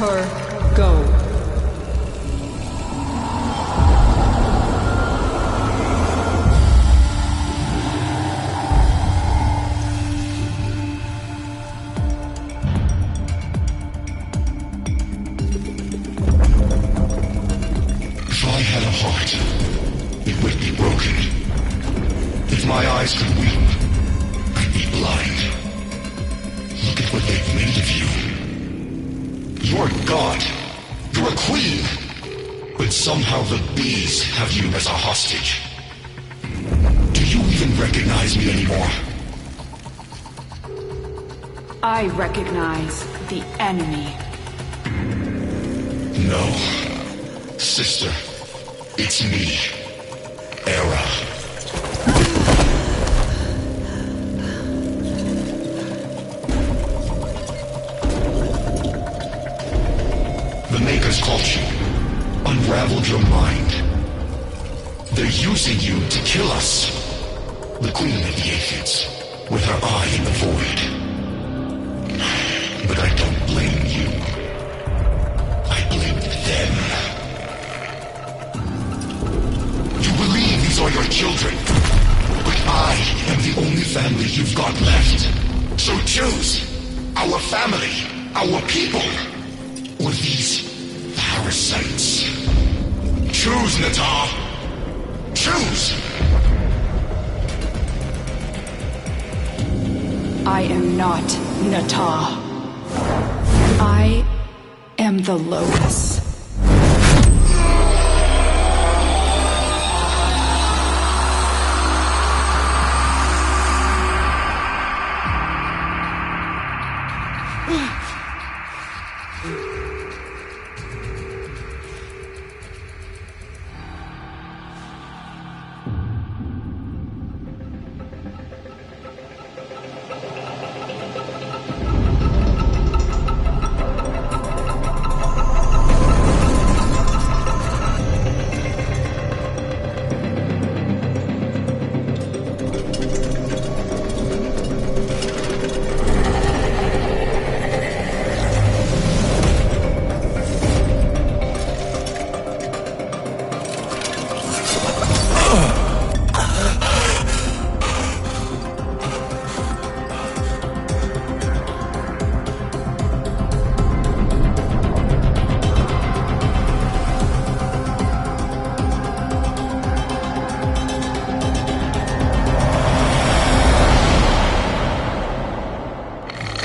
her go. If I had a heart, it would be broken. If my eyes could weep, I'd be blind. Look at what they've made of you. You're a god. You're a queen. But somehow the bees have you as a hostage. Do you even recognize me anymore? I recognize the enemy. No. Sister, it's me. Era. The Makers caught you, unraveled your mind. They're using you to kill us. The Queen of the Aphids, with her eye in the void. But I don't blame you. I blame them. You believe these are your children, but I am the only family you've got left. So choose our family, our people, or these parasites. Choose, Natar. Choose! I am not Natar. I am the Lotus.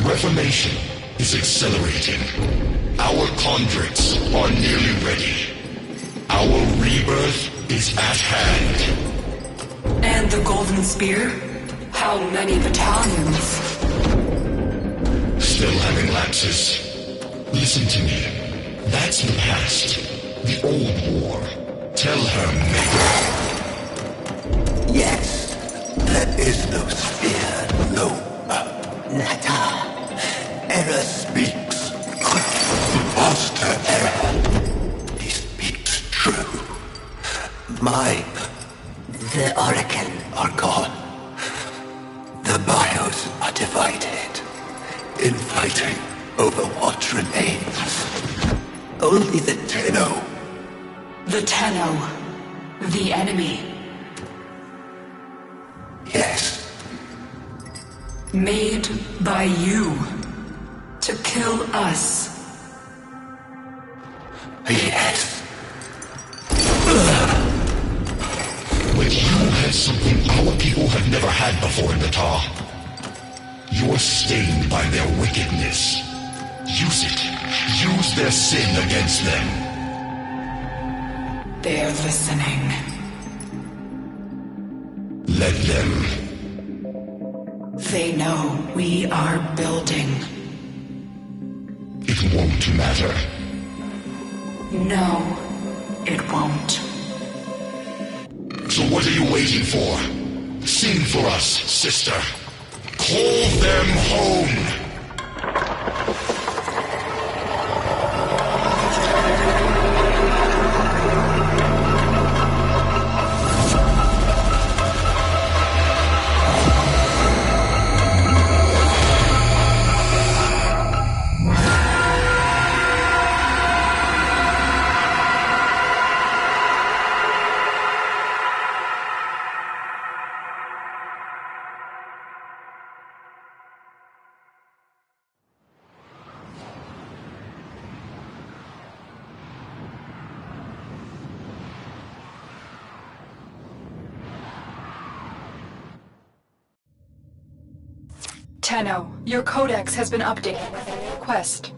Reformation is accelerating. Our conduits are nearly ready. Our rebirth is at hand. And the Golden Spear? How many battalions? Still having lapses. Listen to me. That's the past. The old war. Tell her, Maker. Yes. There is no spear, no Natar. Era speaks. Master Era. He speaks true. Mine. The Oracle are gone. The bios are divided. Infighting over what remains. Only the Tenno. The Tenno. The enemy. Yes. Made by you. To kill us. Yes. But you have something our people have never had before, Natar. You're stained by their wickedness. Use it. Use their sin against them. They're listening. Let them. They know we are building. It won't matter. No, it won't. So what are you waiting for? Sing for us, sister. Call them home! Tenno, your codex has been updated with a new quest.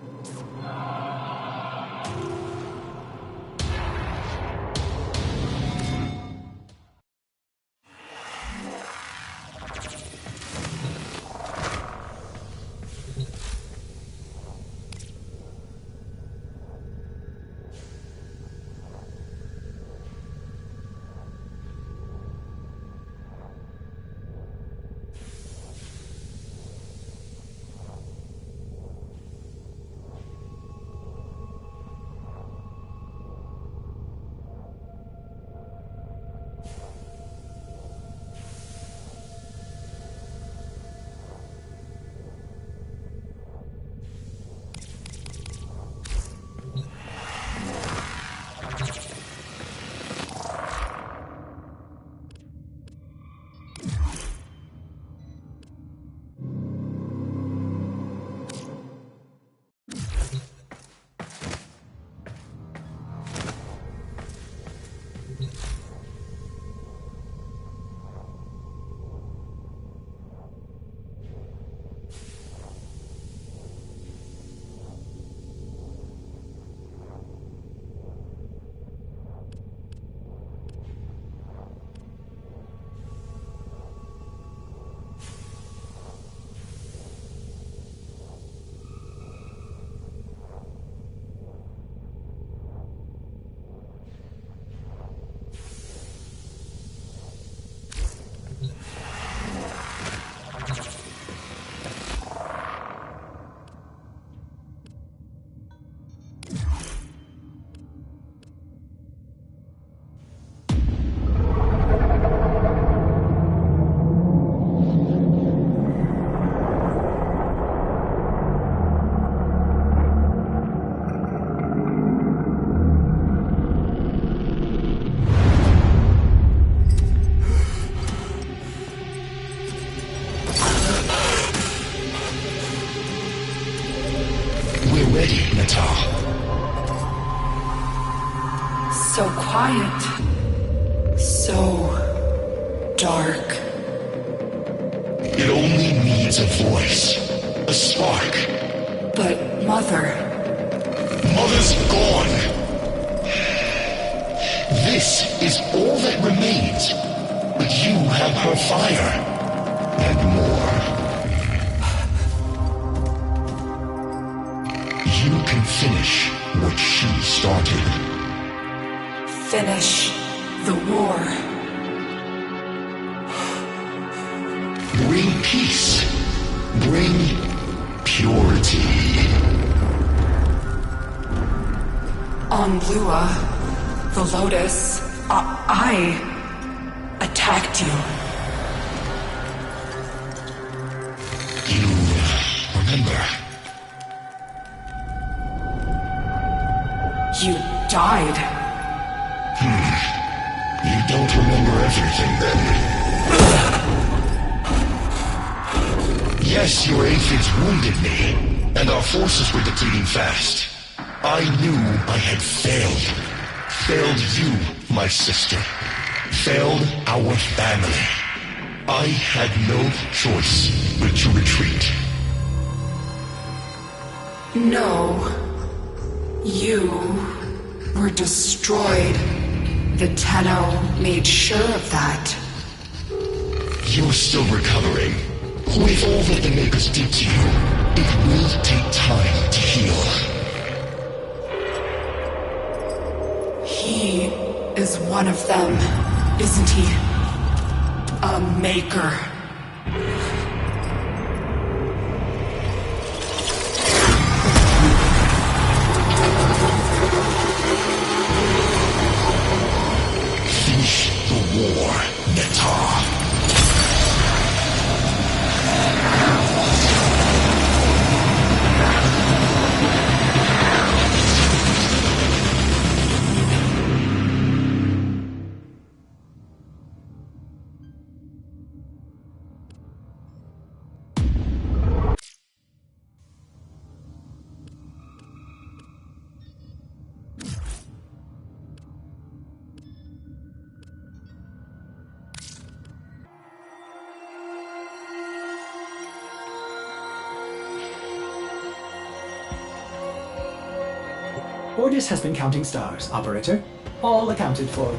So quiet. So dark. It only needs a voice. A spark. But Mother... Mother's gone. This is all that remains. But you have her fire. And more. You can finish what she started. Finish the war. Bring peace. Bring purity. On Lua, the Lotus, I attacked you. You remember? You died. You don't remember everything, then. Yes, your aphids wounded me, and our forces were depleting fast. I knew I had failed. Failed you, my sister. Failed our family. I had no choice but to retreat. No. You were destroyed. The Tenno made sure of that. You're still recovering. With all that the Makers did to you, it will take time to heal. He is one of them, isn't he? A Maker. Finish the war, Netta. Ordis has been counting stars, Operator. All accounted for.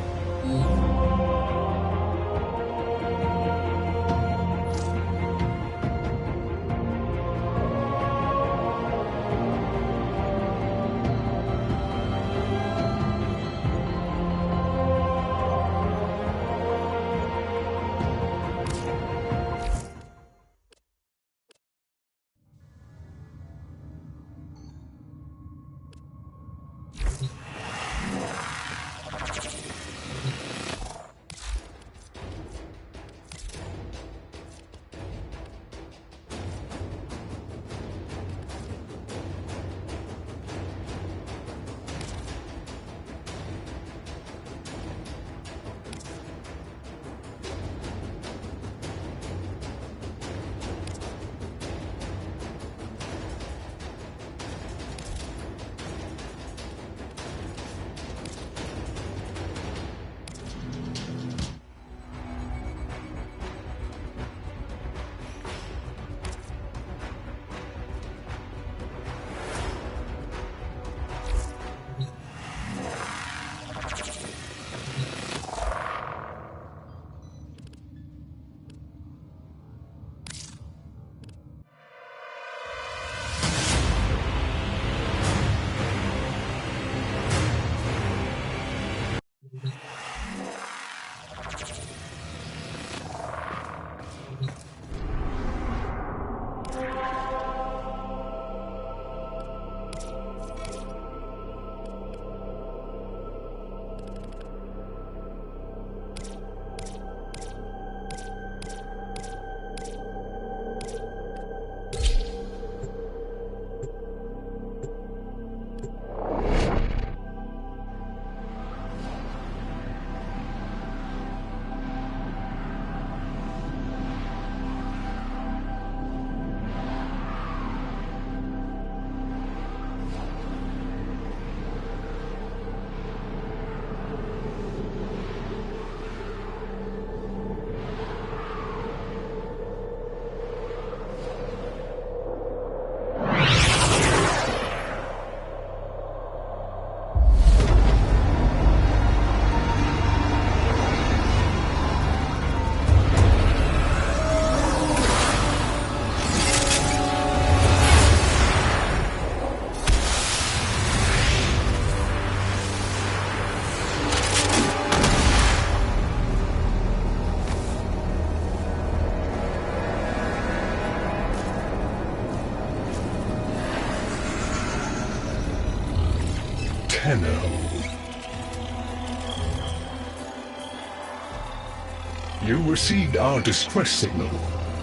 You received our distress signal.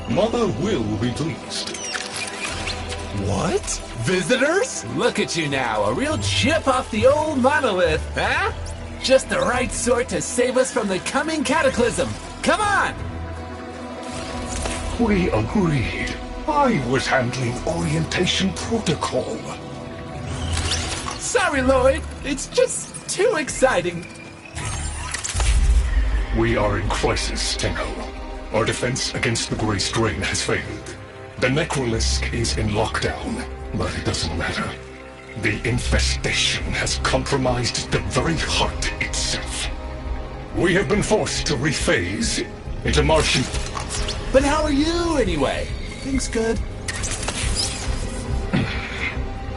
Mother will be pleased. What? Visitors? Look at you now, a real chip off the old monolith, huh? Just the right sort to save us from the coming cataclysm. Come on! We agreed. I was handling orientation protocol. Sorry, Lloyd. It's just too exciting. We are in crisis, Tenno. Our defense against the Grey Strain has failed. The Necrolisk is in lockdown, but it doesn't matter. The infestation has compromised the very heart itself. We have been forced to rephase into Martian... But how are you, anyway? Things good?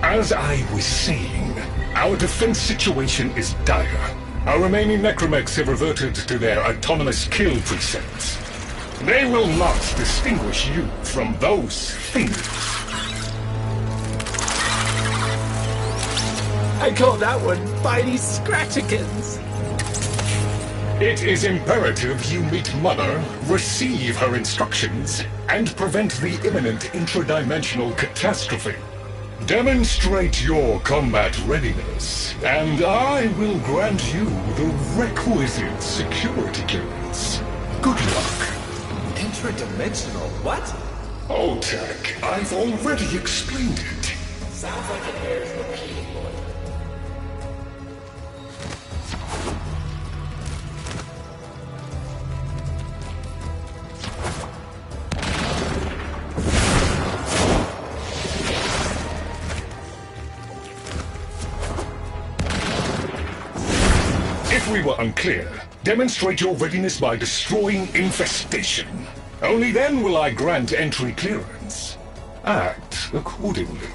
As I was saying, our defense situation is dire. Our remaining necromechs have reverted to their autonomous kill precepts. They will not distinguish you from those things. I call that one Bitey Scratchikins. It is imperative you meet Mother, receive her instructions, and prevent the imminent intradimensional catastrophe. Demonstrate your combat readiness, and I will grant you the requisite security clearance. Good luck. Intradimensional what? Oh, Tech, I've already explained it. Sounds like it bears repeating, Lloyd. If we were unclear, demonstrate your readiness by destroying infestation. Only then will I grant entry clearance. Act accordingly.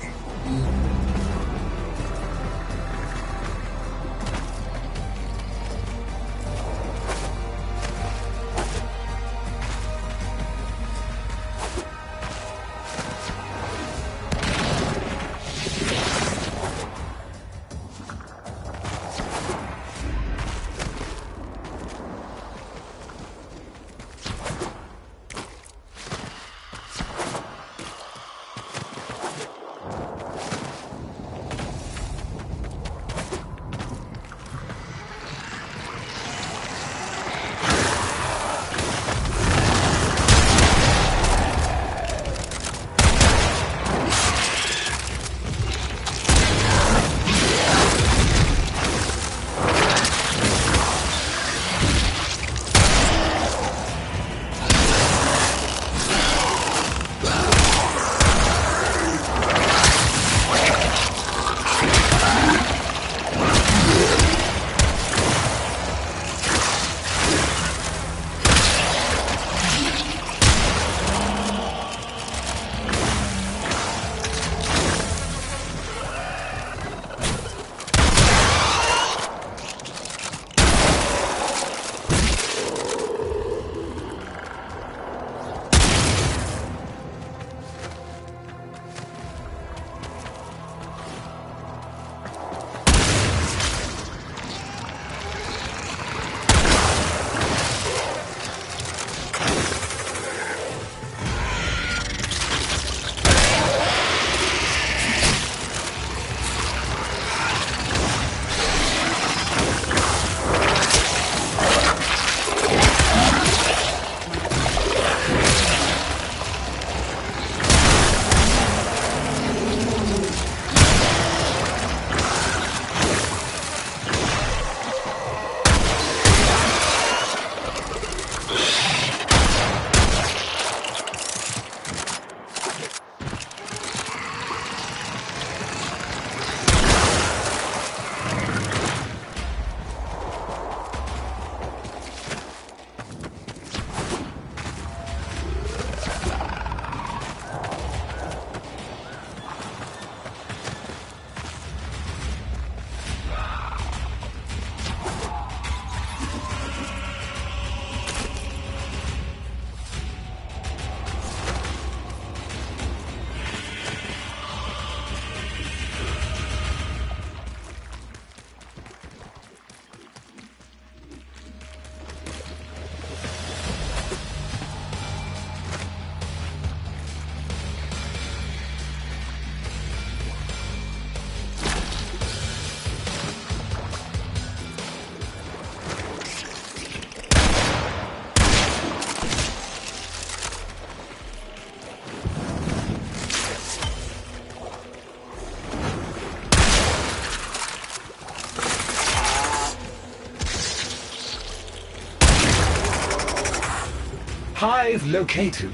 Hive located.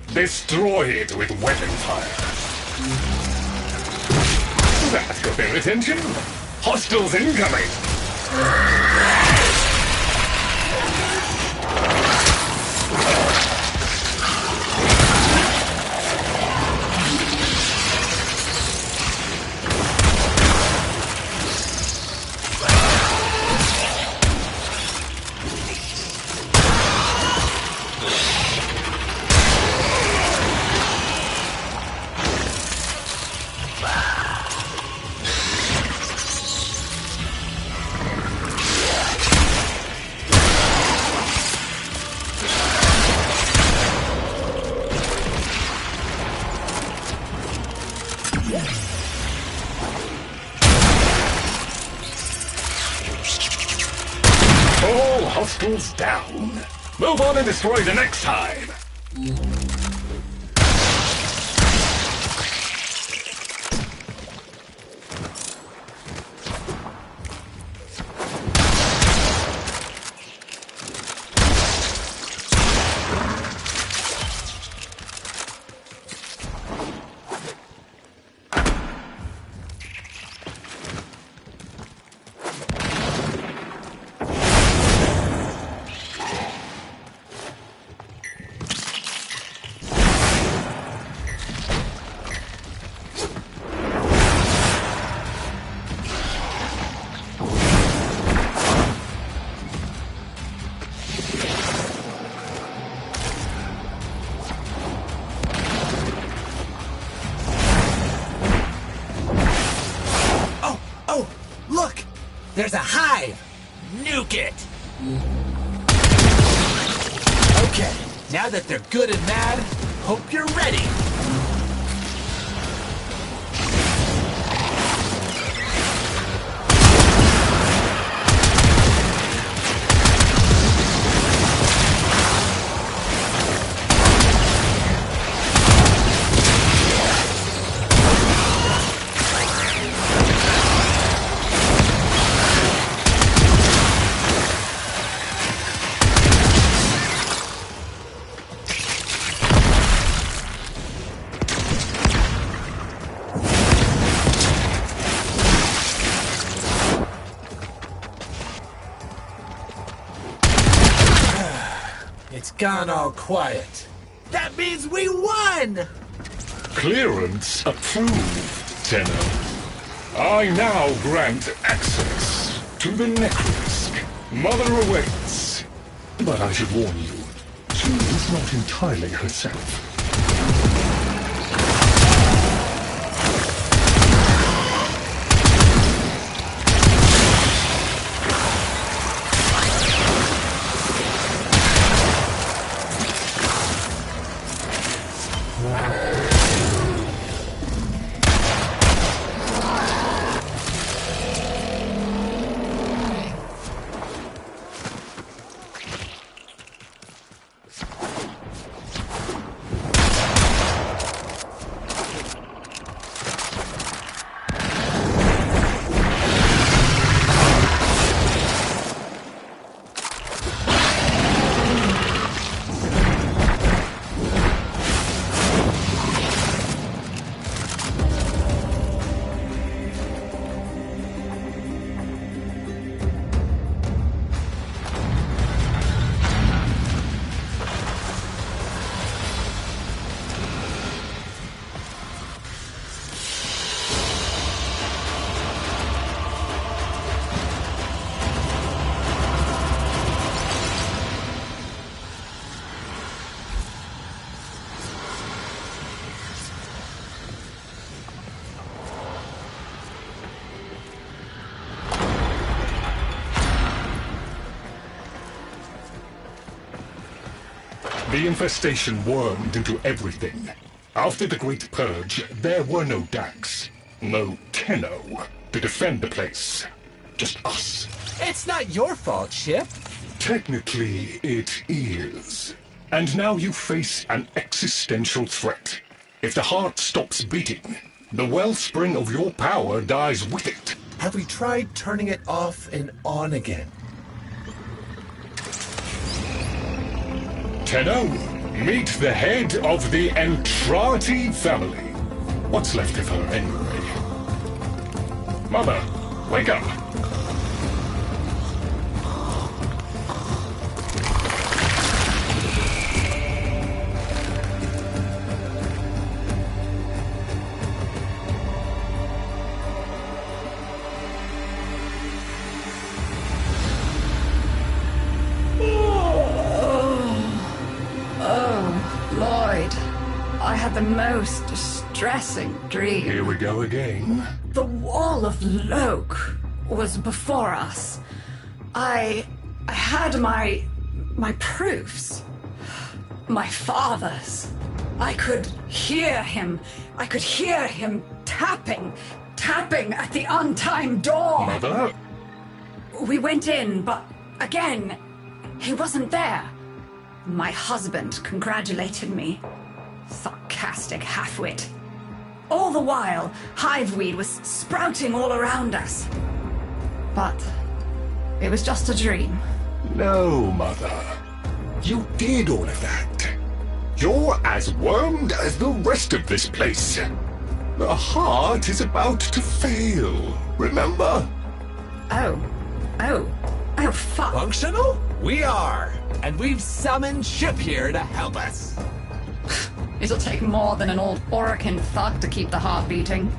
Destroy it with weapon fire. That got their attention. Hostiles incoming. All hostiles down. Move on and destroy the next hive. There's a hive! Nuke it! Okay, now that they're good and mad, hope you're ready! It's gone all quiet. That means we won! Clearance approved, Tenno. I now grant access to the Necrosk. Mother awaits. But I should warn you, she is not entirely herself. The infestation wormed into everything. After the Great Purge, there were no Dax, no Tenno to defend the place. Just us. It's not your fault, Ship. Technically, it is. And now you face an existential threat. If the heart stops beating, the wellspring of your power dies with it. Have we tried turning it off and on again? Tenno, meet the head of the Entrati family. What's left of her, anyway? Mother, wake up! I had the most distressing dream. Here we go again. The wall of Loke was before us. I had my proofs. My father's. I could hear him. I could hear him tapping at the untimed door. Mother? We went in, but again, he wasn't there. My husband congratulated me. Sarcastic halfwit. All the while, hiveweed was sprouting all around us. But it was just a dream. No, Mother. You did all of that. You're as wormed as the rest of this place. The heart is about to fail, remember? Oh, fuck. Functional? We are. And we've summoned Ship here to help us. It'll take more than an old Orokin thug to keep the heart beating.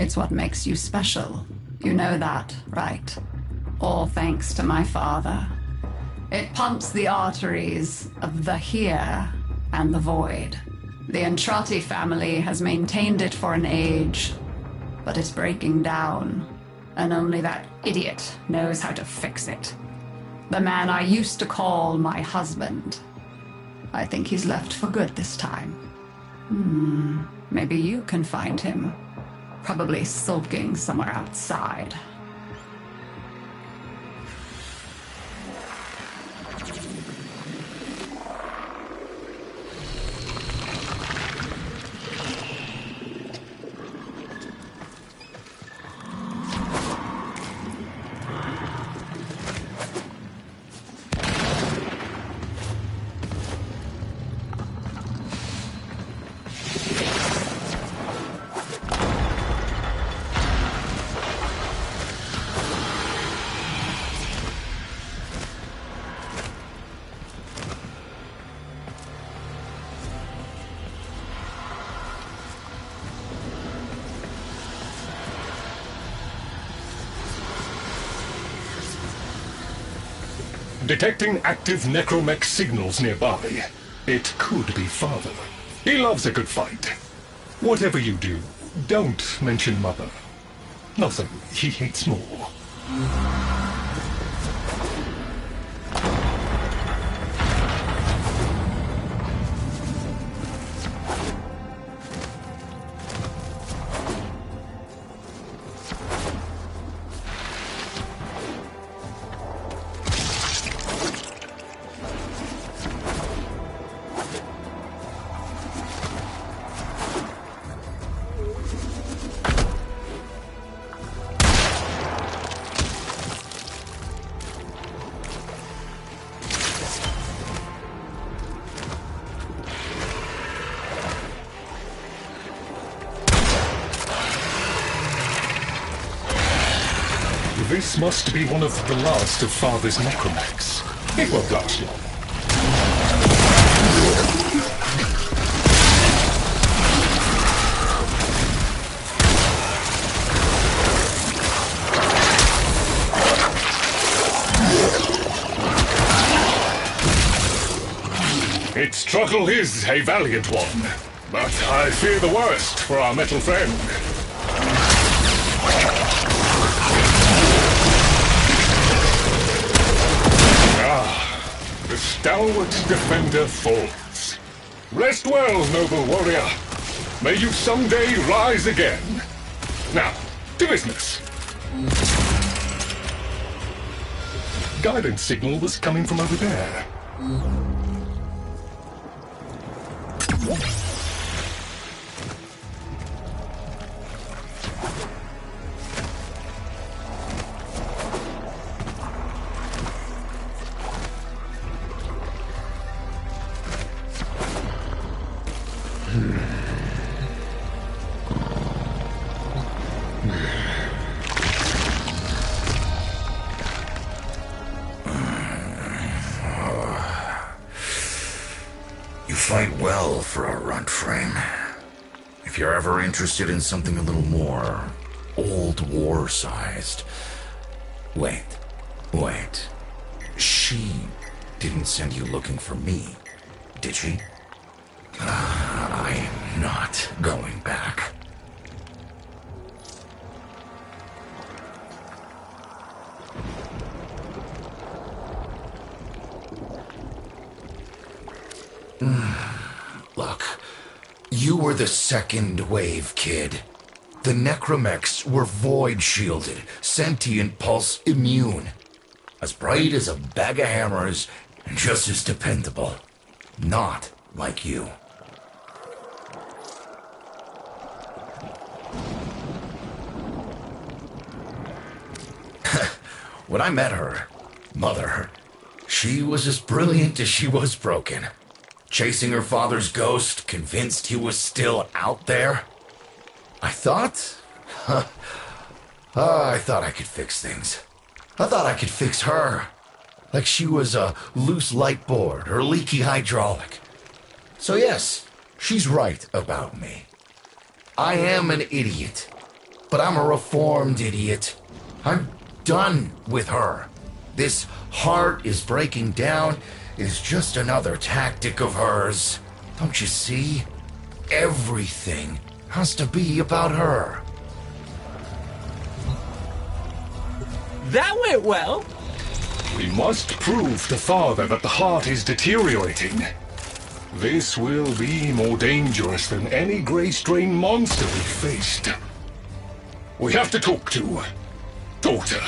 It's what makes you special. You know that, right? All thanks to my father. It pumps the arteries of the here and the void. The Entrati family has maintained it for an age, but it's breaking down, and only that idiot knows how to fix it. The man I used to call my husband. I think he's left for good this time. Maybe you can find him. Probably sulking somewhere outside. Detecting active necromech signals nearby. It could be Father. He loves a good fight. Whatever you do, don't mention Mother. Nothing he hates more. This must be one of the last of Father's necromechs. It won't last long. Its struggle is a valiant one, but I fear the worst for our metal friend. The stalwart defender falls. Rest well, noble warrior. May you someday rise again. Now, to business. Guidance signal was coming from over there. Fight well for a runt frame. If you're ever interested in something a little more old war-sized. Wait. She didn't send you looking for me, did she? I am not going back. Look, you were the second wave, kid. The necromechs were void-shielded, sentient pulse immune. As bright as a bag of hammers, and just as dependable. Not like you. When I met her, Mother, she was as brilliant as she was broken. Chasing her father's ghost, convinced he was still out there. I thought I could fix things. I thought I could fix her. Like she was a loose light board or leaky hydraulic. So yes, she's right about me. I am an idiot. but I'm a reformed idiot. I'm done with her. This heart is breaking down is just another tactic of hers. Don't you see? Everything has to be about her. That went well. We must prove to Father that the heart is deteriorating. This will be more dangerous than any Grey Strain monster we faced. We have to talk to Daughter.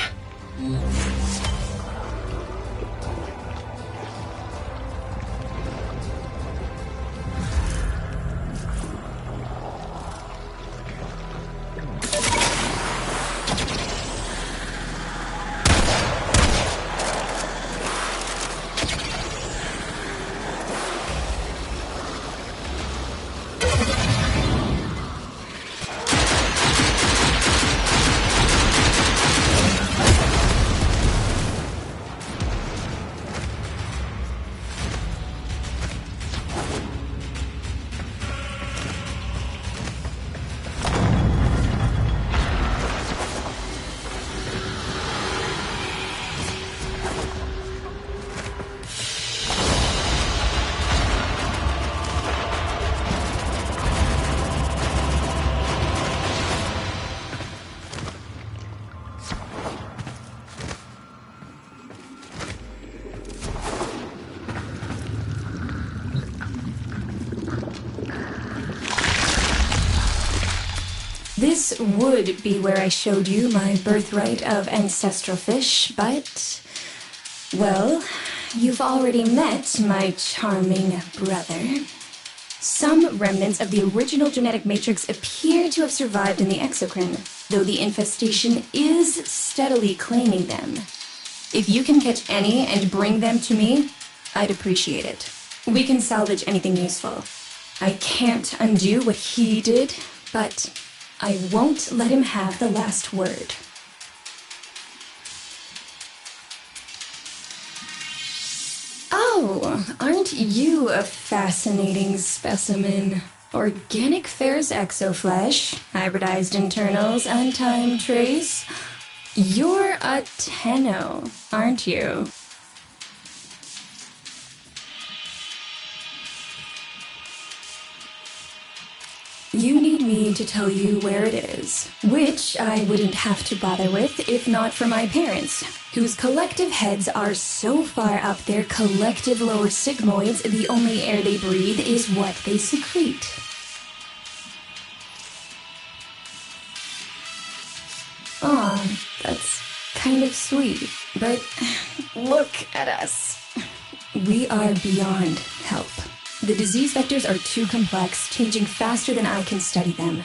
This would be where I showed you my birthright of ancestral fish, but... well, you've already met my charming brother. Some remnants of the original genetic matrix appear to have survived in the exocrine, though the infestation is steadily claiming them. If you can catch any and bring them to me, I'd appreciate it. We can salvage anything useful. I can't undo what he did, but I won't let him have the last word. Oh, aren't you a fascinating specimen? Organic ferrous exoflesh, hybridized internals, and time trace. You're a Tenno, aren't you? You need me to tell you where it is, which I wouldn't have to bother with if not for my parents, whose collective heads are so far up their collective lower sigmoids the only air they breathe is what they secrete. Aw, that's kind of sweet, but look at us. We are beyond help. The disease vectors are too complex, changing faster than I can study them.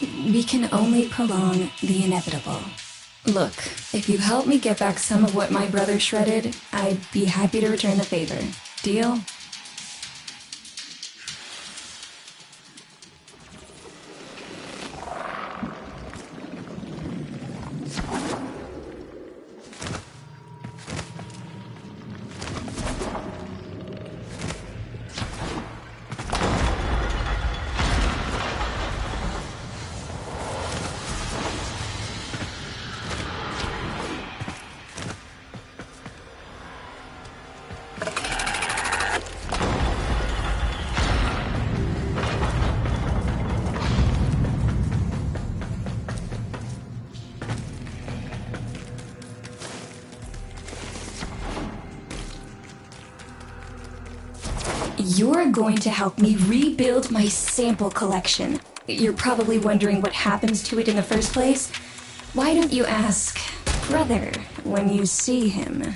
We can only prolong the inevitable. Look, if you help me get back some of what my brother shredded, I'd be happy to return the favor. Deal? You're going to help me rebuild my sample collection. You're probably wondering what happens to it in the first place. Why don't you ask brother when you see him?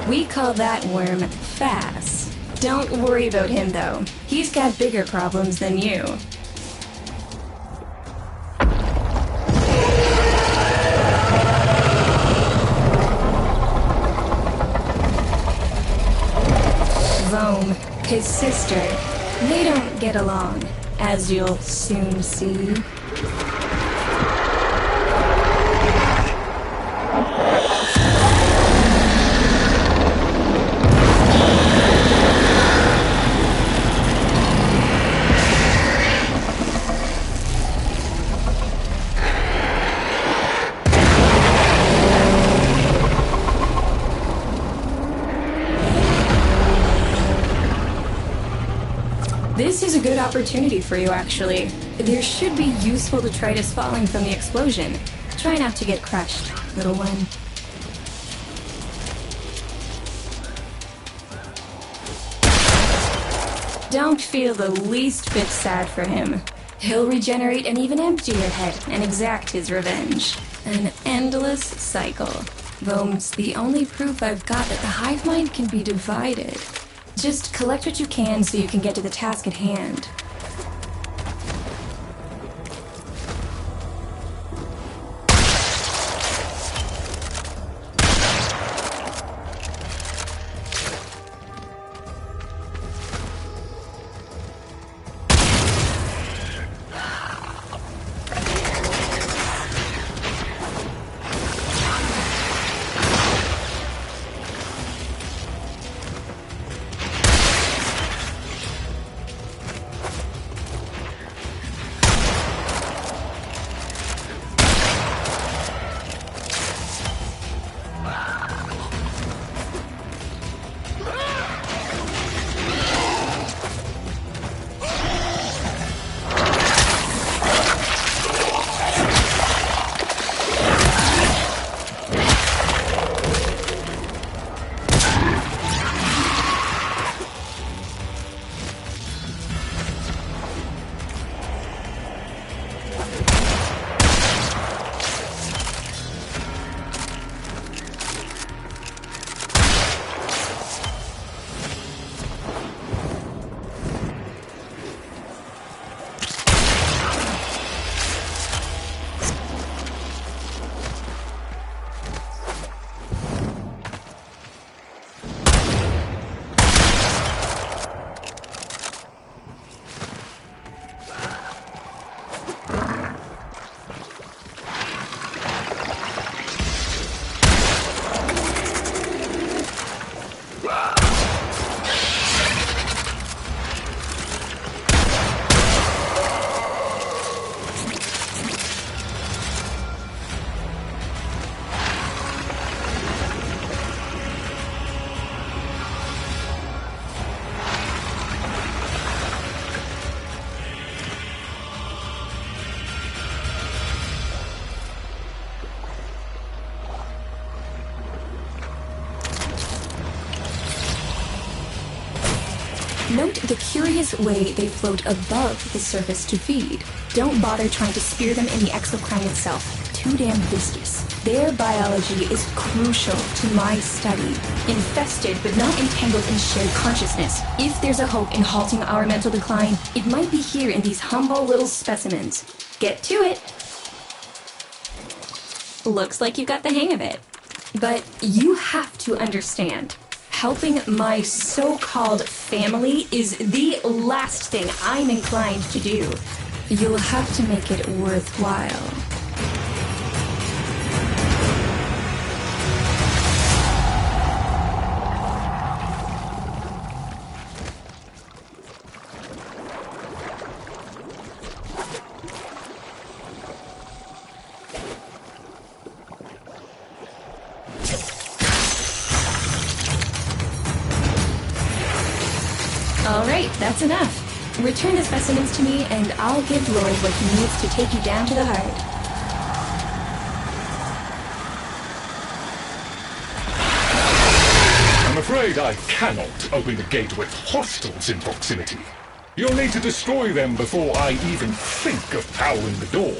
We call that worm Fass. Don't worry about him, though. He's got bigger problems than you. Vohm, his sister. They don't get along, as you'll soon see. This is a good opportunity for you, actually. There should be useful detritus falling from the explosion. Try not to get crushed, little one. Don't feel the least bit sad for him. He'll regenerate an even emptier head and exact his revenge. An endless cycle. Vohm's the only proof I've got that the hive mind can be divided. Just collect what you can so you can get to the task at hand. Note the curious way they float above the surface to feed. Don't bother trying to spear them in the exocrine itself. Too damn viscous. Their biology is crucial to my study. Infested but not entangled in shared consciousness. If there's a hope in halting our mental decline, it might be here in these humble little specimens. Get to it! Looks like you got the hang of it. But you have to understand. Helping my so-called family is the last thing I'm inclined to do. You'll have to make it worthwhile. Alright, that's enough. Return the specimens to me, and I'll give Lloyd what he needs to take you down to the heart. I'm afraid I cannot open the gate with hostiles in proximity. You'll need to destroy them before I even think of powering the door.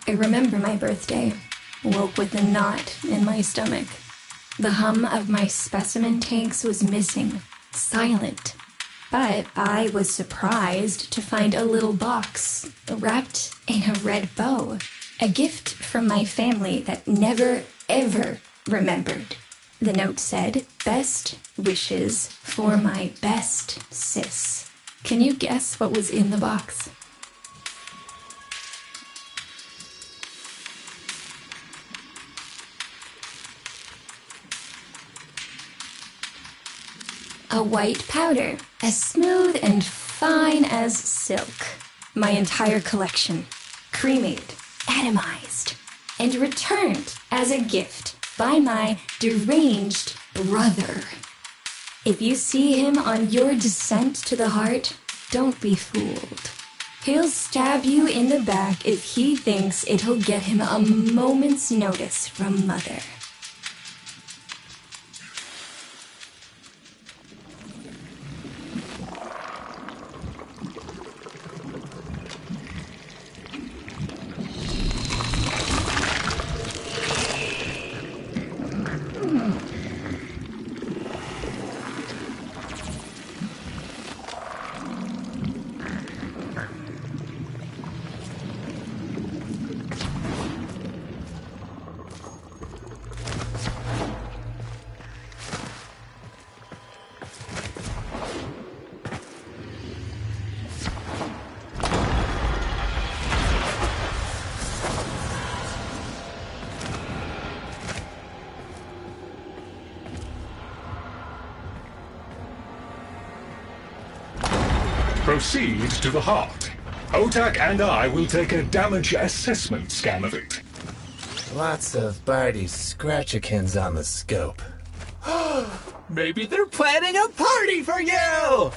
I remember my birthday. Woke with a knot in my stomach. The hum of my specimen tanks was missing, silent. But I was surprised to find a little box wrapped in a red bow. A gift from my family that never, ever remembered. The note said, "Best wishes for my best sis." Can you guess what was in the box? A white powder, as smooth and fine as silk. My entire collection, cremated, atomized, and returned as a gift by my deranged brother. If you see him on your descent to the heart, don't be fooled. He'll stab you in the back if he thinks it'll get him a moment's notice from Mother. Proceed to the heart. Otak and I will take a damage assessment scan of it. Lots of Barty Scratchikins on the scope. Maybe they're planning a party for you!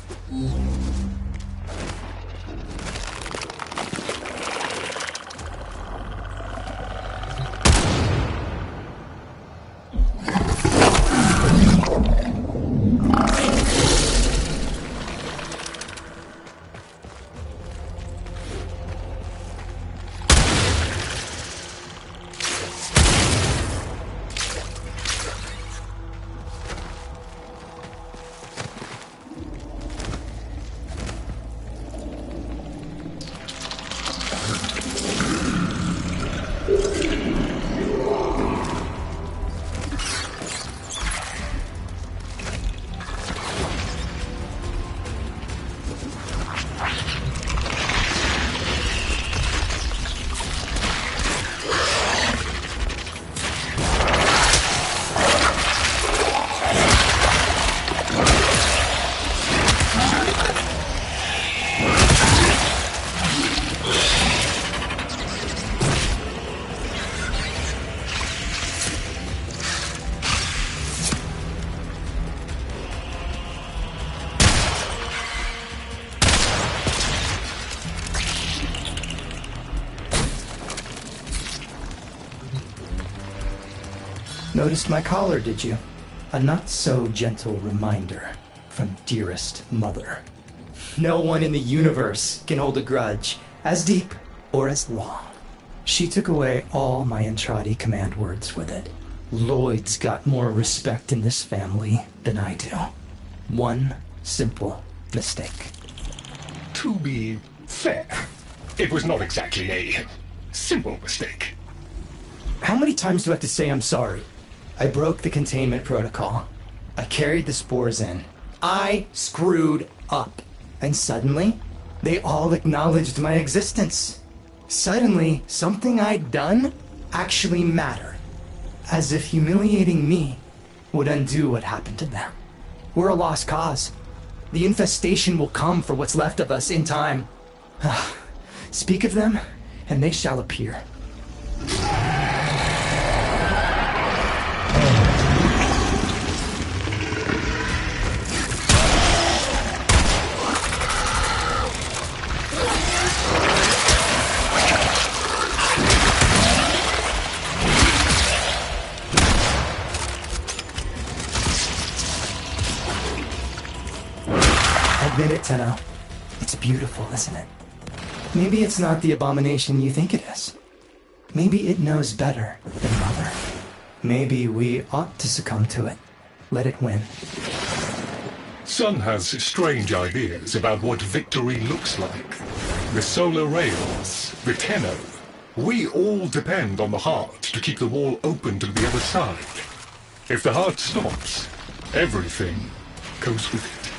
Noticed my collar, did you? A not-so-gentle reminder from dearest mother. No one in the universe can hold a grudge as deep or as long. She took away all my Entrati command words with it. Lloyd's got more respect in this family than I do. One simple mistake. To be fair, it was not exactly a simple mistake. How many times do I have to say I'm sorry? I broke the containment protocol. I carried the spores in. I screwed up. And suddenly, they all acknowledged my existence. Suddenly, something I'd done actually mattered. As if humiliating me would undo what happened to them. We're a lost cause. The infestation will come for what's left of us in time. Speak of them, and they shall appear. Admit it, Tenno. It's beautiful, isn't it? Maybe it's not the abomination you think it is. Maybe it knows better than Mother. Maybe we ought to succumb to it. Let it win. Sun has strange ideas about what victory looks like. The solar rails, the Tenno. We all depend on the heart to keep the wall open to the other side. If the heart stops, everything goes with it.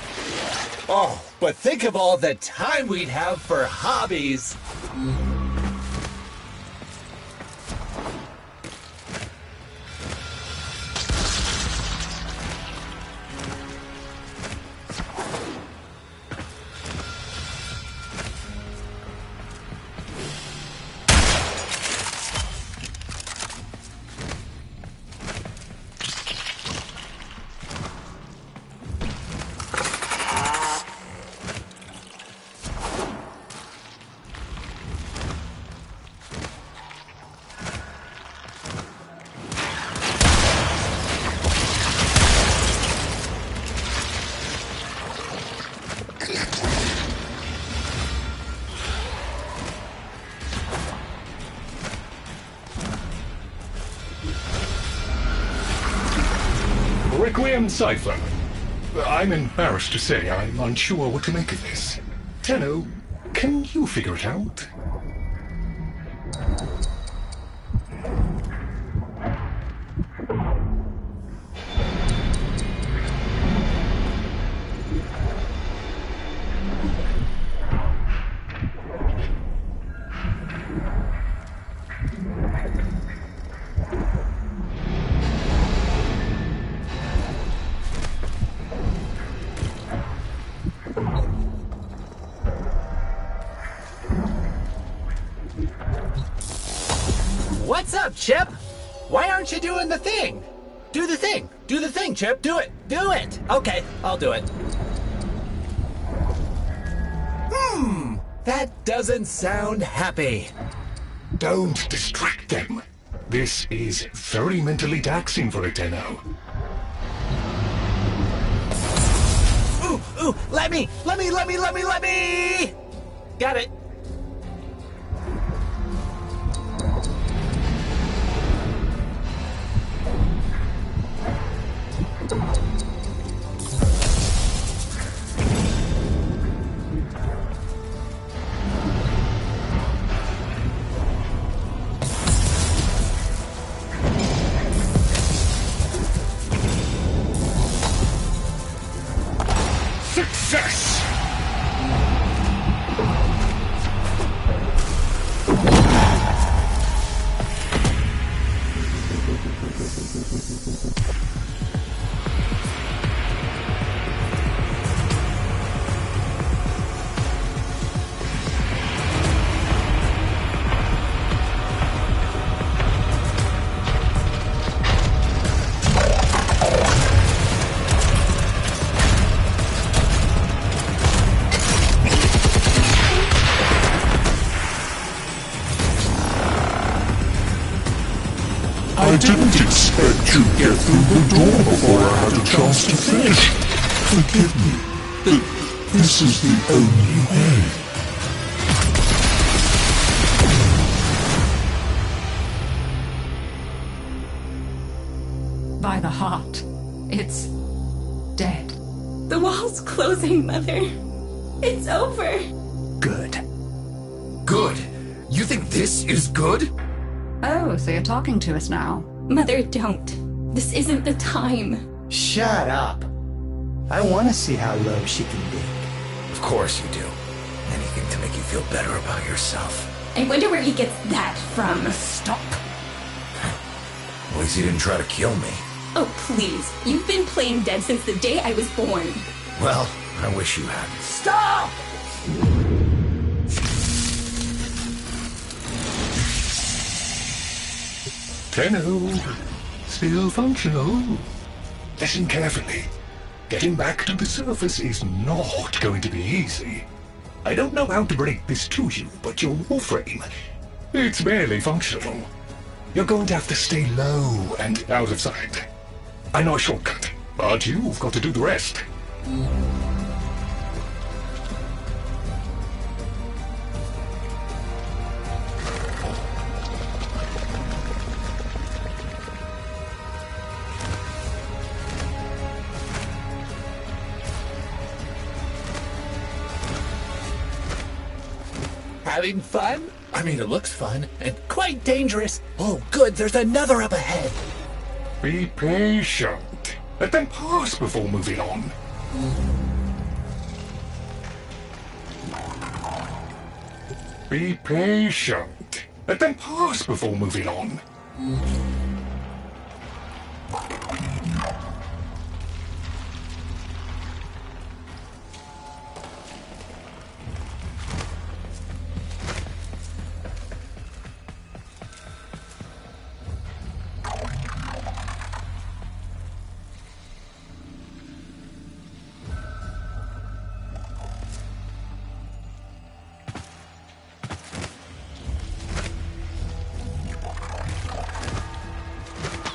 Oh, but think of all the time we'd have for hobbies. Requiem Cipher. I'm embarrassed to say I'm unsure what to make of this. Tenno, can you figure it out? What's up, Chip? Why aren't you doing the thing? Do the thing. Do the thing, Chip. Do it. Do it. Okay, I'll do it. That doesn't sound happy. Don't distract them. This is very mentally taxing for a Tenno. Ooh, let me! Got it. Success! I didn't expect to get through the door before I had a chance to finish. Forgive me, but this is the only way. By the heart. It's dead. The wall's closing, Mother. It's over. Good. Good? You think this is good? Oh, so you're talking to us now. Mother, don't. This isn't the time. Shut up. I want to see how low she can dig. Of course you do. Anything to make you feel better about yourself. I wonder where he gets that from. Stop. At least he didn't try to kill me. Oh, please. You've been playing dead since the day I was born. Well, I wish you hadn't. Stop! Tenno, still functional. Listen carefully. Getting back to the surface is not going to be easy. I don't know how to break this to you, but your warframe, it's barely functional. You're going to have to stay low and out of sight. I know a shortcut, but you've got to do the rest. Having fun? I mean, it looks fun and quite dangerous. Oh, good, there's another up ahead. Be patient. Let them pass before moving on. Be patient. Let them pass before moving on.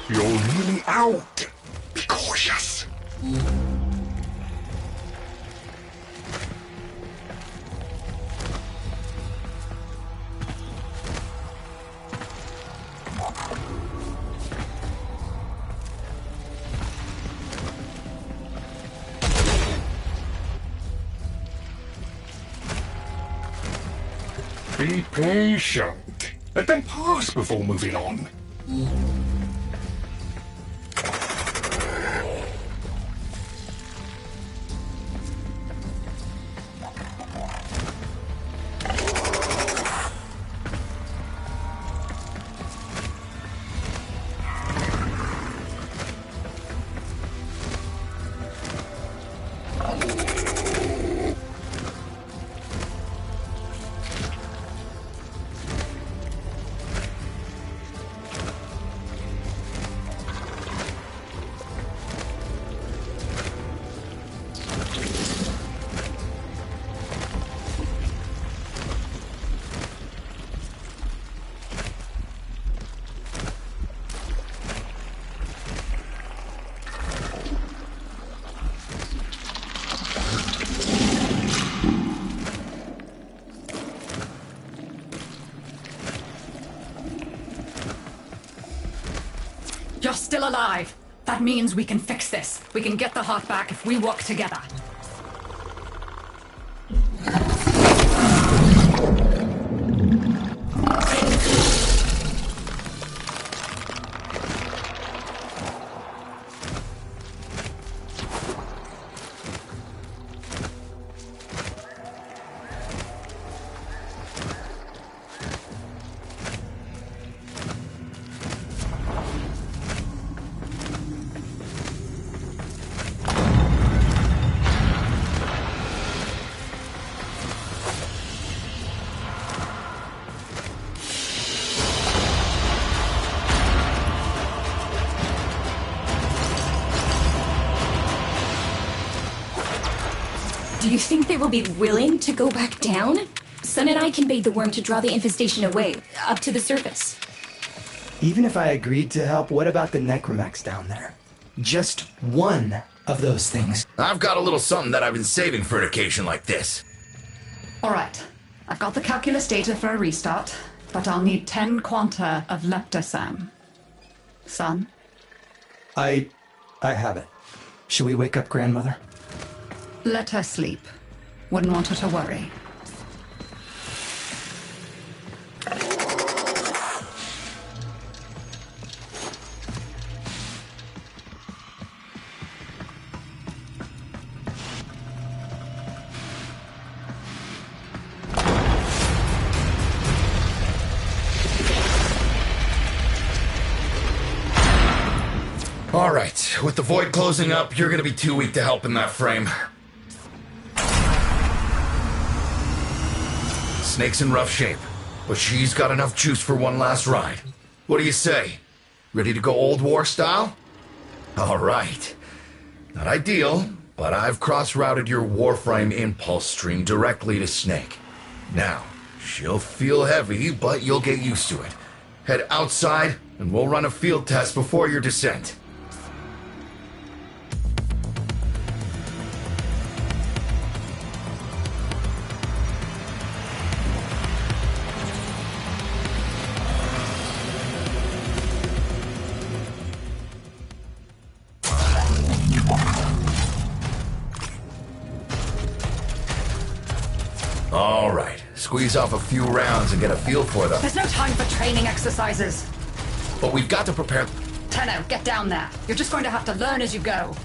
You're nearly out. Be cautious. Be patient. Let them pass before moving on. You're still alive. That means we can fix this. We can get the heart back if we work together. Do you think they will be willing to go back down? Sun and I can bait the worm to draw the infestation away, up to the surface. Even if I agreed to help, what about the necromex down there? Just one of those things. I've got a little something that I've been saving for an occasion like this. All right. I've got the calculus data for a restart, but I'll need 10 quanta of leptosam. Son? I have it. Should we wake up grandmother? Let her sleep. Wouldn't want her to worry. All right, with the void closing up, you're gonna be too weak to help in that frame. Snake's in rough shape, but she's got enough juice for one last ride. What do you say? Ready to go old war style? All right. Not ideal, but I've cross-routed your Warframe impulse stream directly to Snake. Now, she'll feel heavy, but you'll get used to it. Head outside, and we'll run a field test before your descent. Squeeze off a few rounds and get a feel for them. There's no time for training exercises. But we've got to prepare... Tenno, get down there. You're just going to have to learn as you go.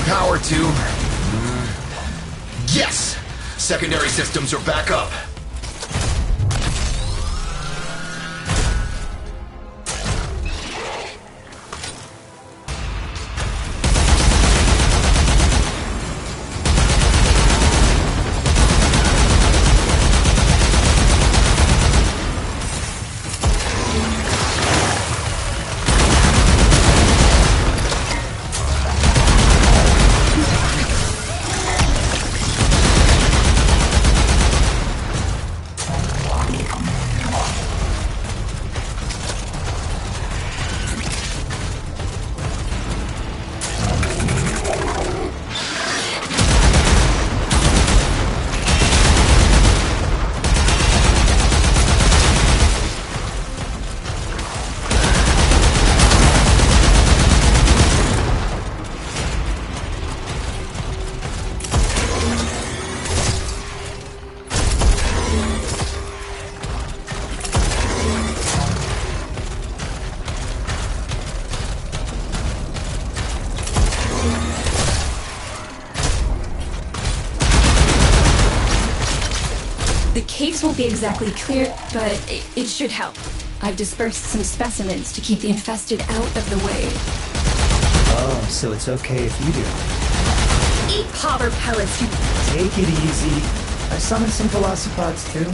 Power to... Yes! Secondary systems are back up. The caves won't be exactly clear, but it should help. I've dispersed some specimens to keep the infested out of the way. Oh, so it's okay if you do. Eat popper pellets, you... Take it easy. I summoned some velocipods too.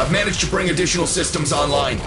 I've managed to bring additional systems online.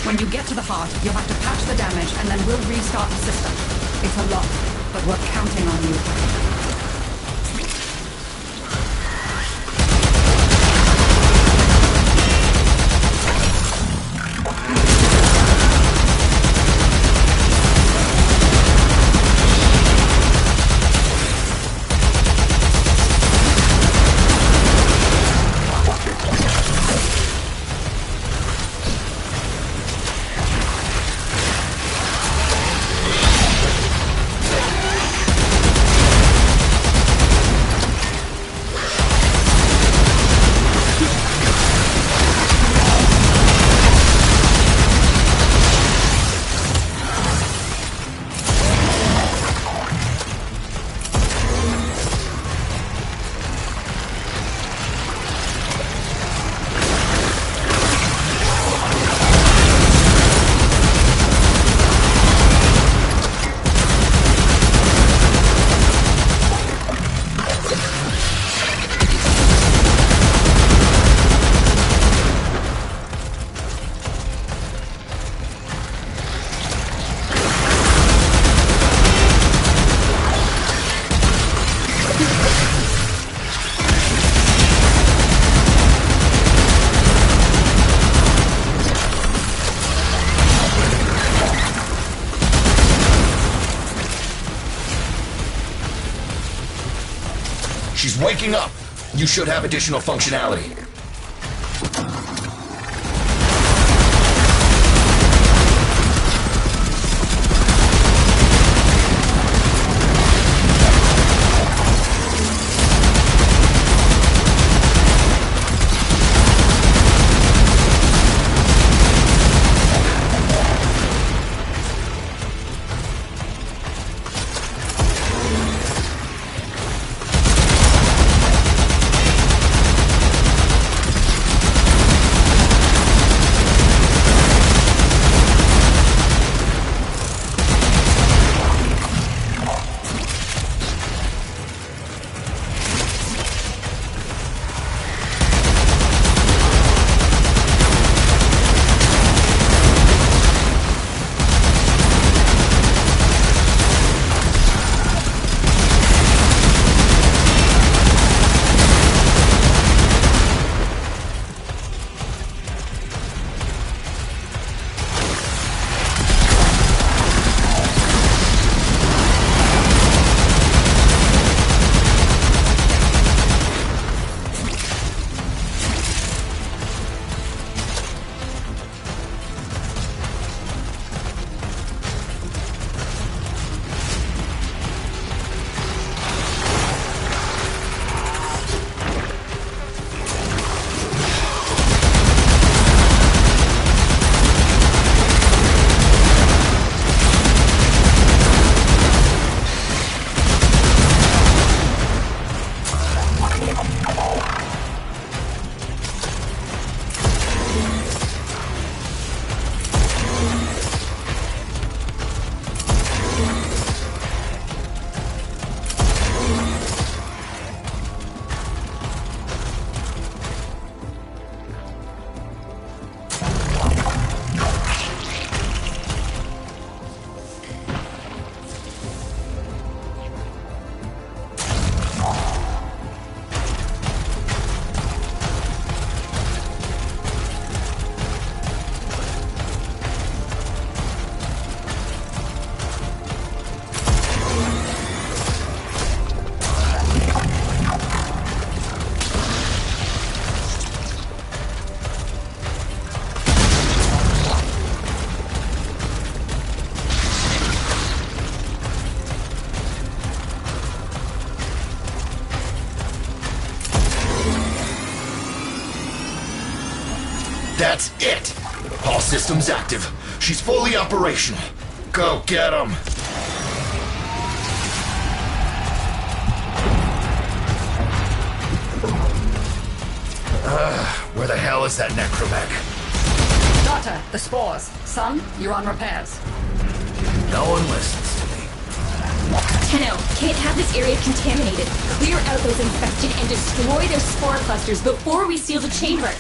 When you get to the heart, you'll have to patch the damage, and then we'll restart the system. It's a lot, but we're counting on you. She's waking up. You should have additional functionality. That's it! All systems active. She's fully operational. Go get him! Where the hell is that necromech? Daughter, the spores. Son, you're on repairs. No one listens to me. Tenno, can't have this area contaminated. Clear out those infected and destroy their spore clusters before we seal the chamber.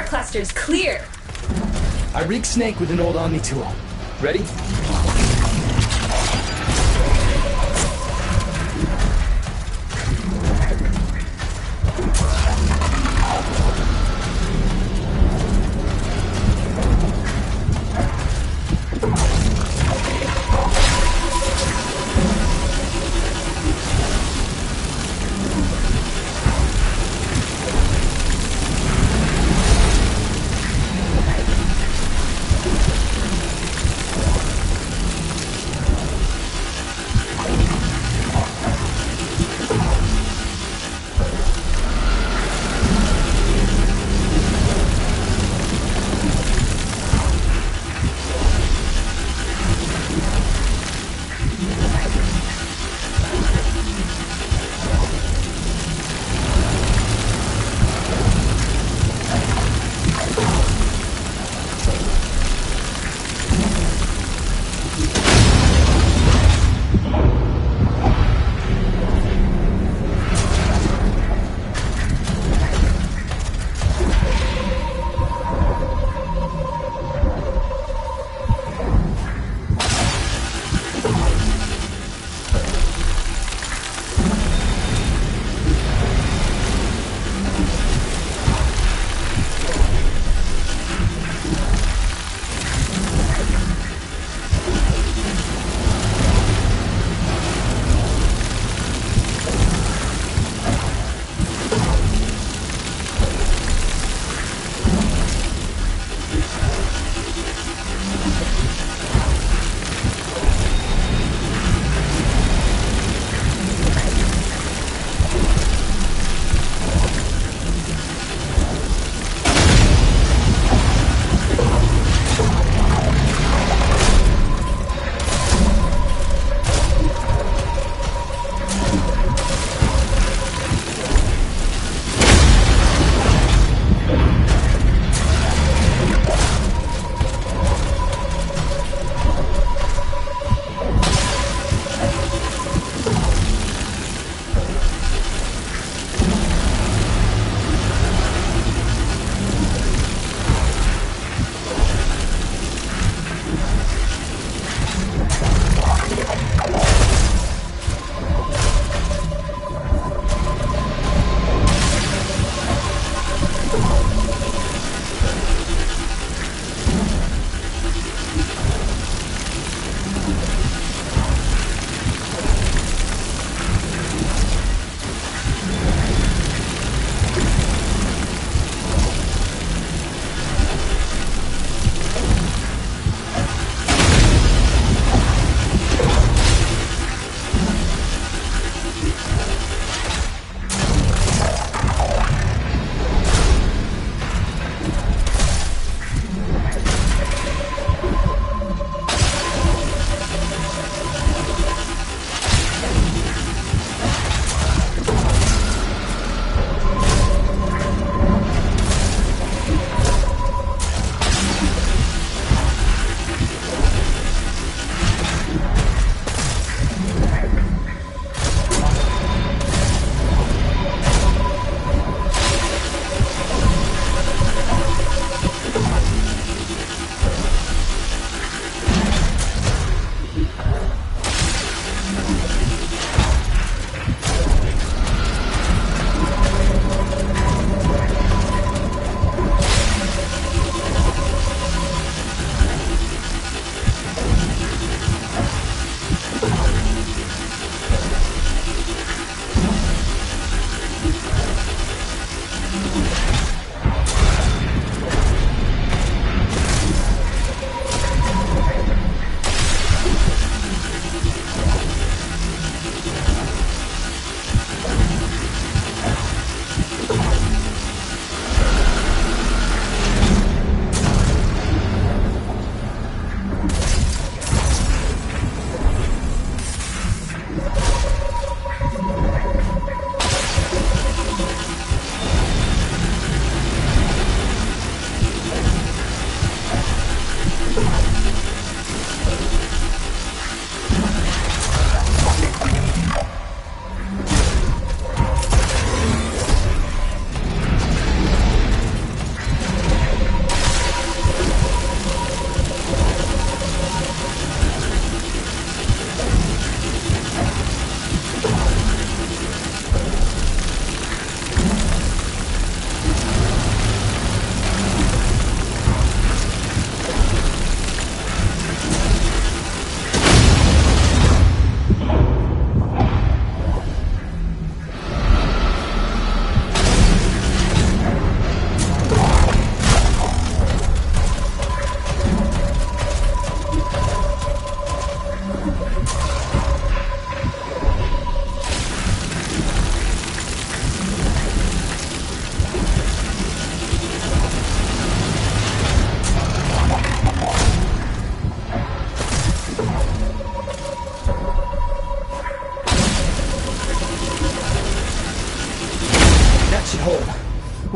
clusters clear. I rigged Snake with an old Omni tool. Ready?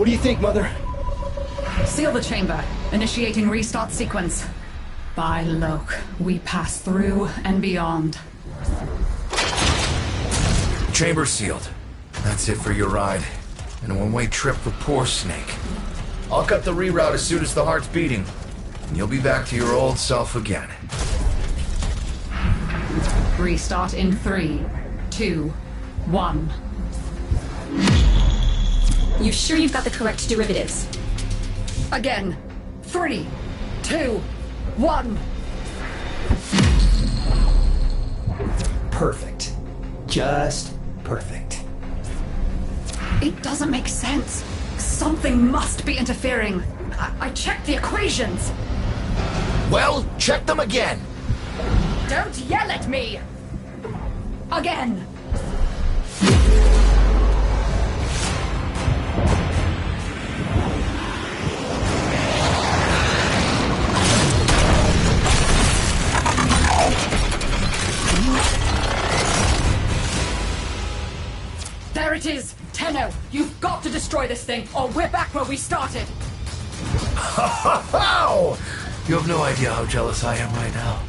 What do you think, Mother? Seal the chamber. Initiating restart sequence. By Loke, we pass through and beyond. Chamber sealed. That's it for your ride. And a one-way trip for poor Snake. I'll cut the reroute as soon as the heart's beating. And you'll be back to your old self again. Restart in 3, 2, 1. You sure you've got the correct derivatives? Again. 3, 2, 1. Perfect. Just perfect. It doesn't make sense. Something must be interfering. I checked the equations. Well, check them again. Don't yell at me! Again! There it is! Tenno, you've got to destroy this thing, or we're back where we started! How? You have no idea how jealous I am right now.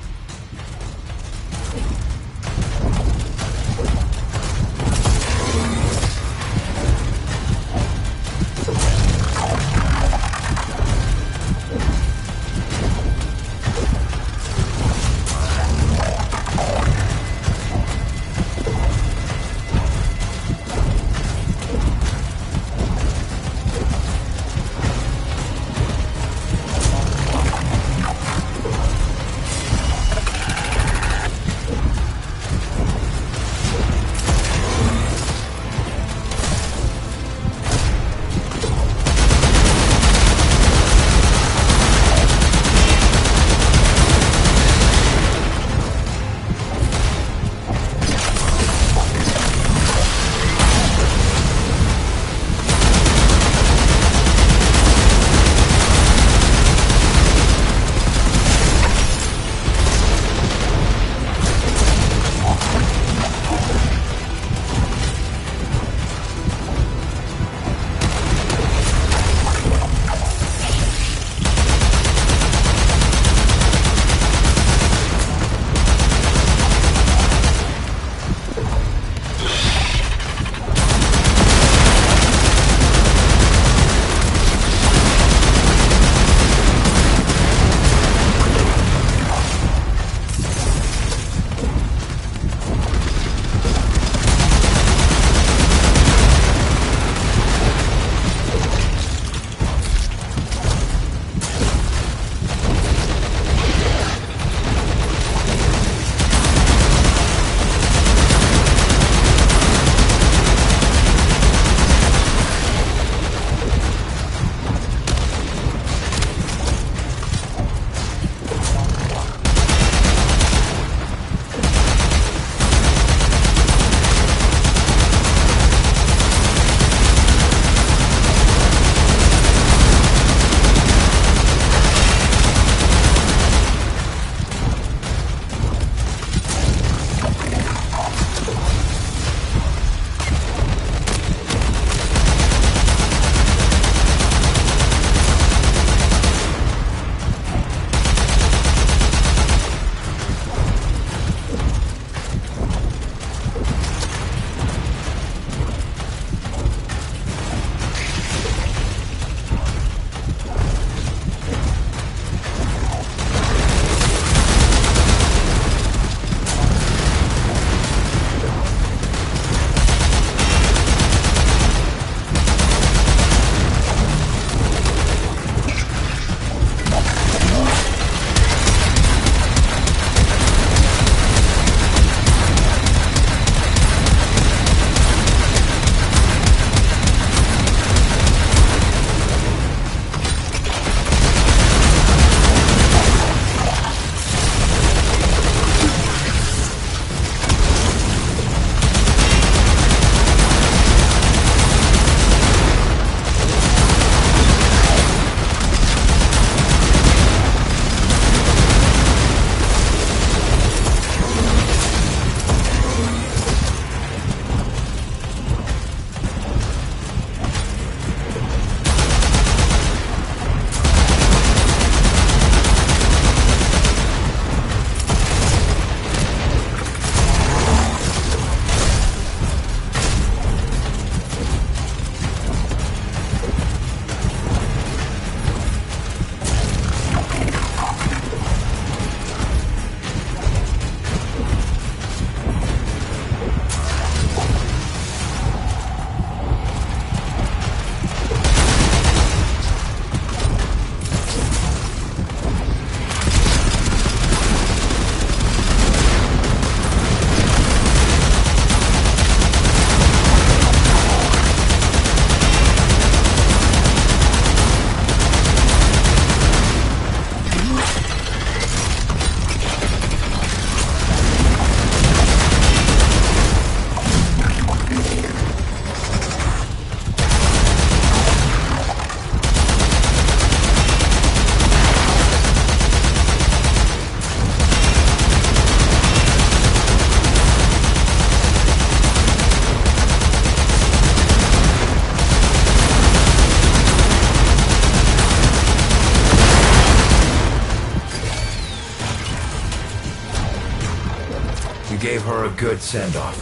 her a good send-off.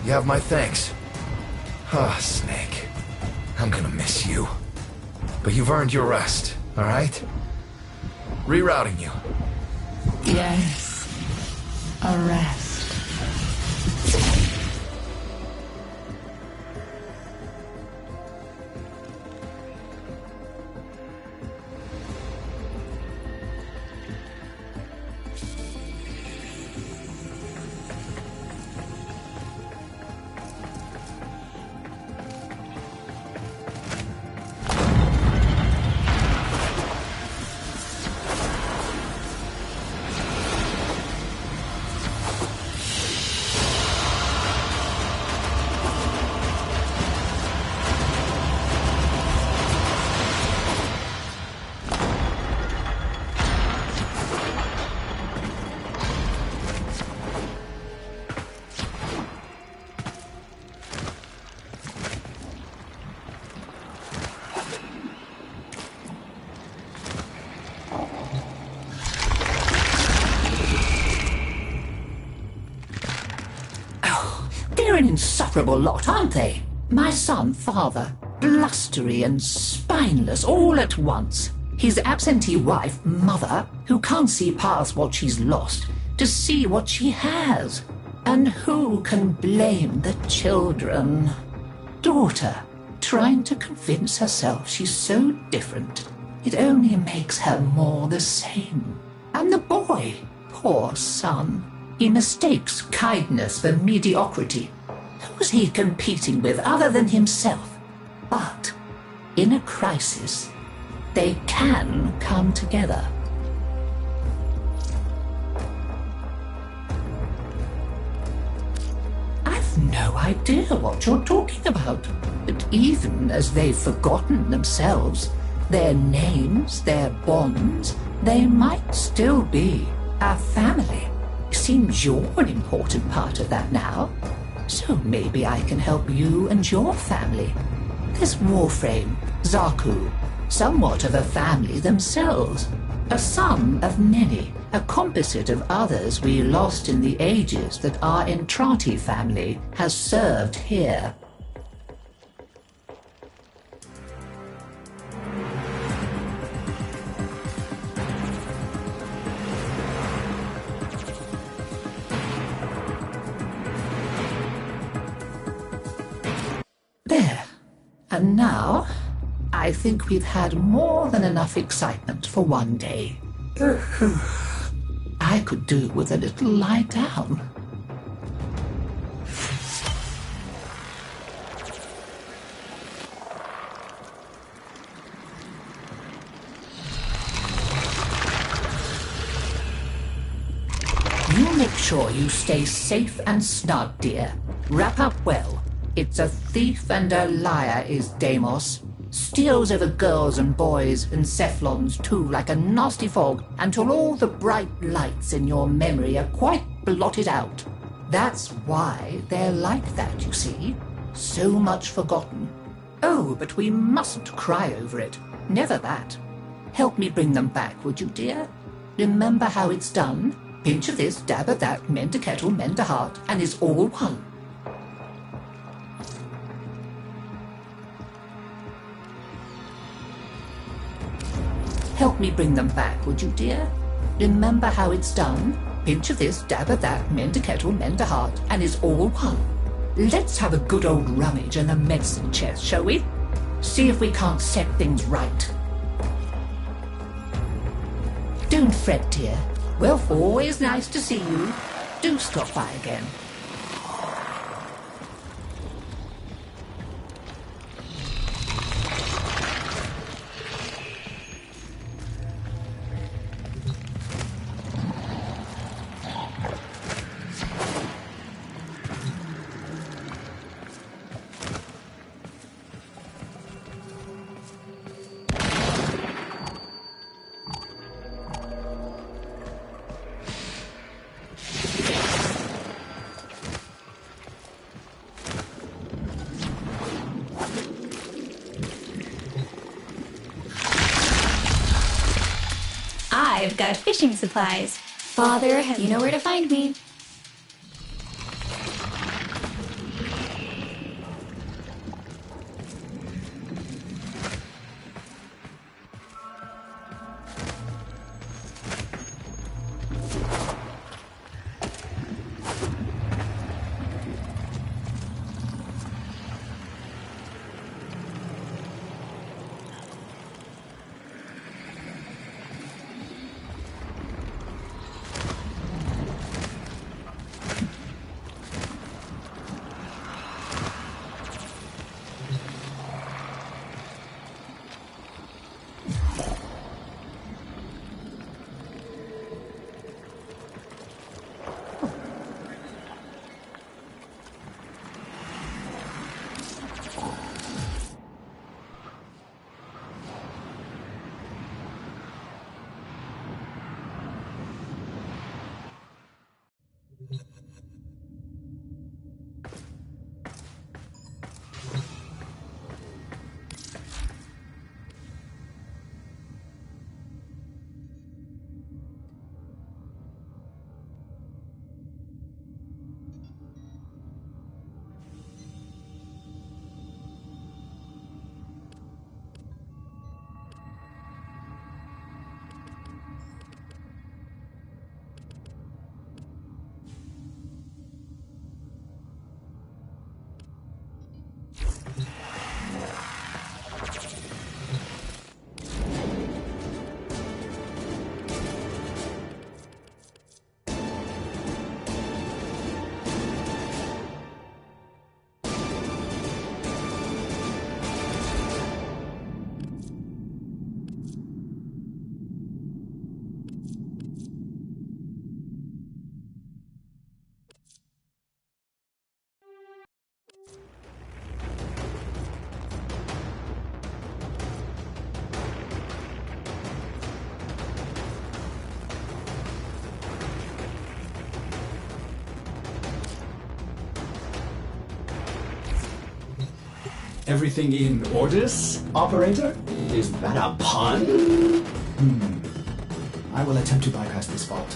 You have my thanks. Ah, Snake. I'm gonna miss you. But you've earned your rest, alright? Rerouting you. Yes. A rest. They're an insufferable lot, aren't they? My son, father, blustery and spineless all at once. His absentee wife, mother, who can't see past what she's lost to see what she has. And who can blame the children? Daughter, trying to convince herself she's so different. It only makes her more the same. And the boy, poor son, he mistakes kindness for mediocrity. Who's he competing with other than himself? But in a crisis, they can come together. I've no idea what you're talking about. But even as they've forgotten themselves, their names, their bonds, they might still be a family. Seems you're an important part of that now. So maybe I can help you and your family. This Warframe, Zaku, somewhat of a family themselves. A sum of many, a composite of others we lost in the ages that our Entrati family has served here. There. And now, I think we've had more than enough excitement for one day. I could do with a little lie down. You make sure you stay safe and snug, dear. Wrap up well. It's a thief and a liar is Deimos. Steals over girls and boys and Cephalons too like a nasty fog until all the bright lights in your memory are quite blotted out. That's why they're like that, you see. So much forgotten. Oh, but we mustn't cry over it. Never that. Help me bring them back, would you, dear? Remember how it's done? Pinch of this, dab of that, mend a kettle, mend a heart, and it's all one. Help me bring them back, would you, dear? Remember how it's done? Pinch of this, dab of that, mend a kettle, mend a heart, and it's all one. Let's have a good old rummage in the medicine chest, shall we? See if we can't set things right. Don't fret, dear. Well, always nice to see you. Do stop by again. I've got fishing supplies. Father, you know where to find me. Everything in orders, operator? Is that a pun? I will attempt to bypass this fault.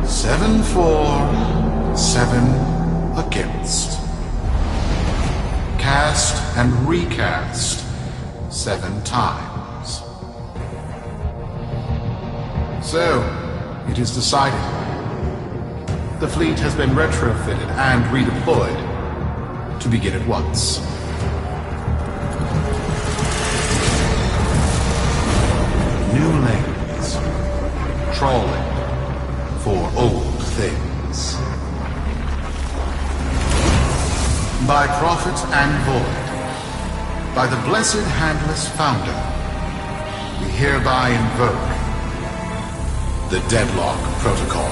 Seven for, 7 against. Cast and recast 7 times. So, it is decided. The fleet has been retrofitted and redeployed to begin at once. New lanes. Trawling for old things. By prophet and void, by the blessed handless founder, we hereby invoke the Deadlock Protocol.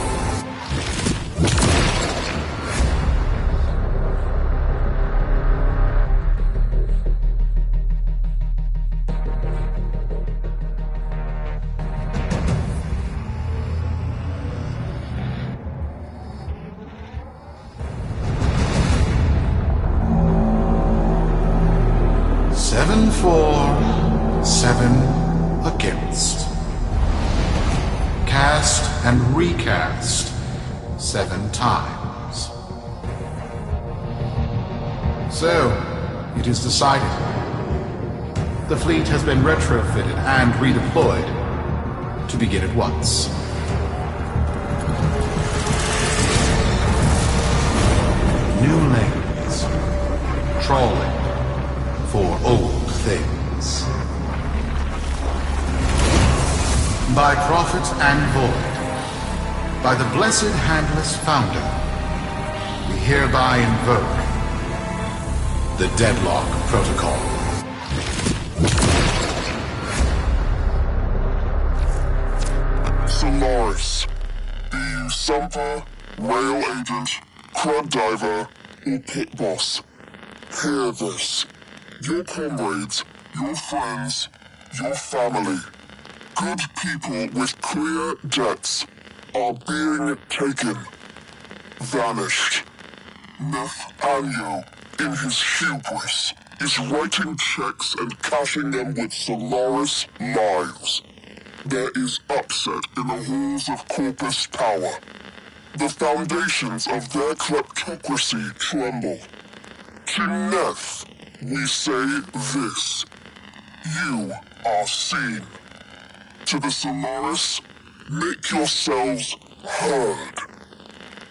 Seven for, 7 against. Cast and recast 7 times. So, it is decided. The fleet has been retrofitted and redeployed to begin at once. New lanes. Trawling for old things. By prophet and void, by the blessed handless founder, we hereby invoke the Deadlock Protocol. Solaris, be you Sumper, Rail Agent, Crud Diver, or Pit Boss. Hear this. Your comrades, your friends, your family, good people with clear debts are being taken, vanished. Nathaniel, in his hubris, is writing checks and cashing them with Solaris lives. There is upset in the halls of Corpus Power. the foundations of their kleptocracy tremble. To Neth, we say this. You are seen. To the Solaris, make yourselves heard.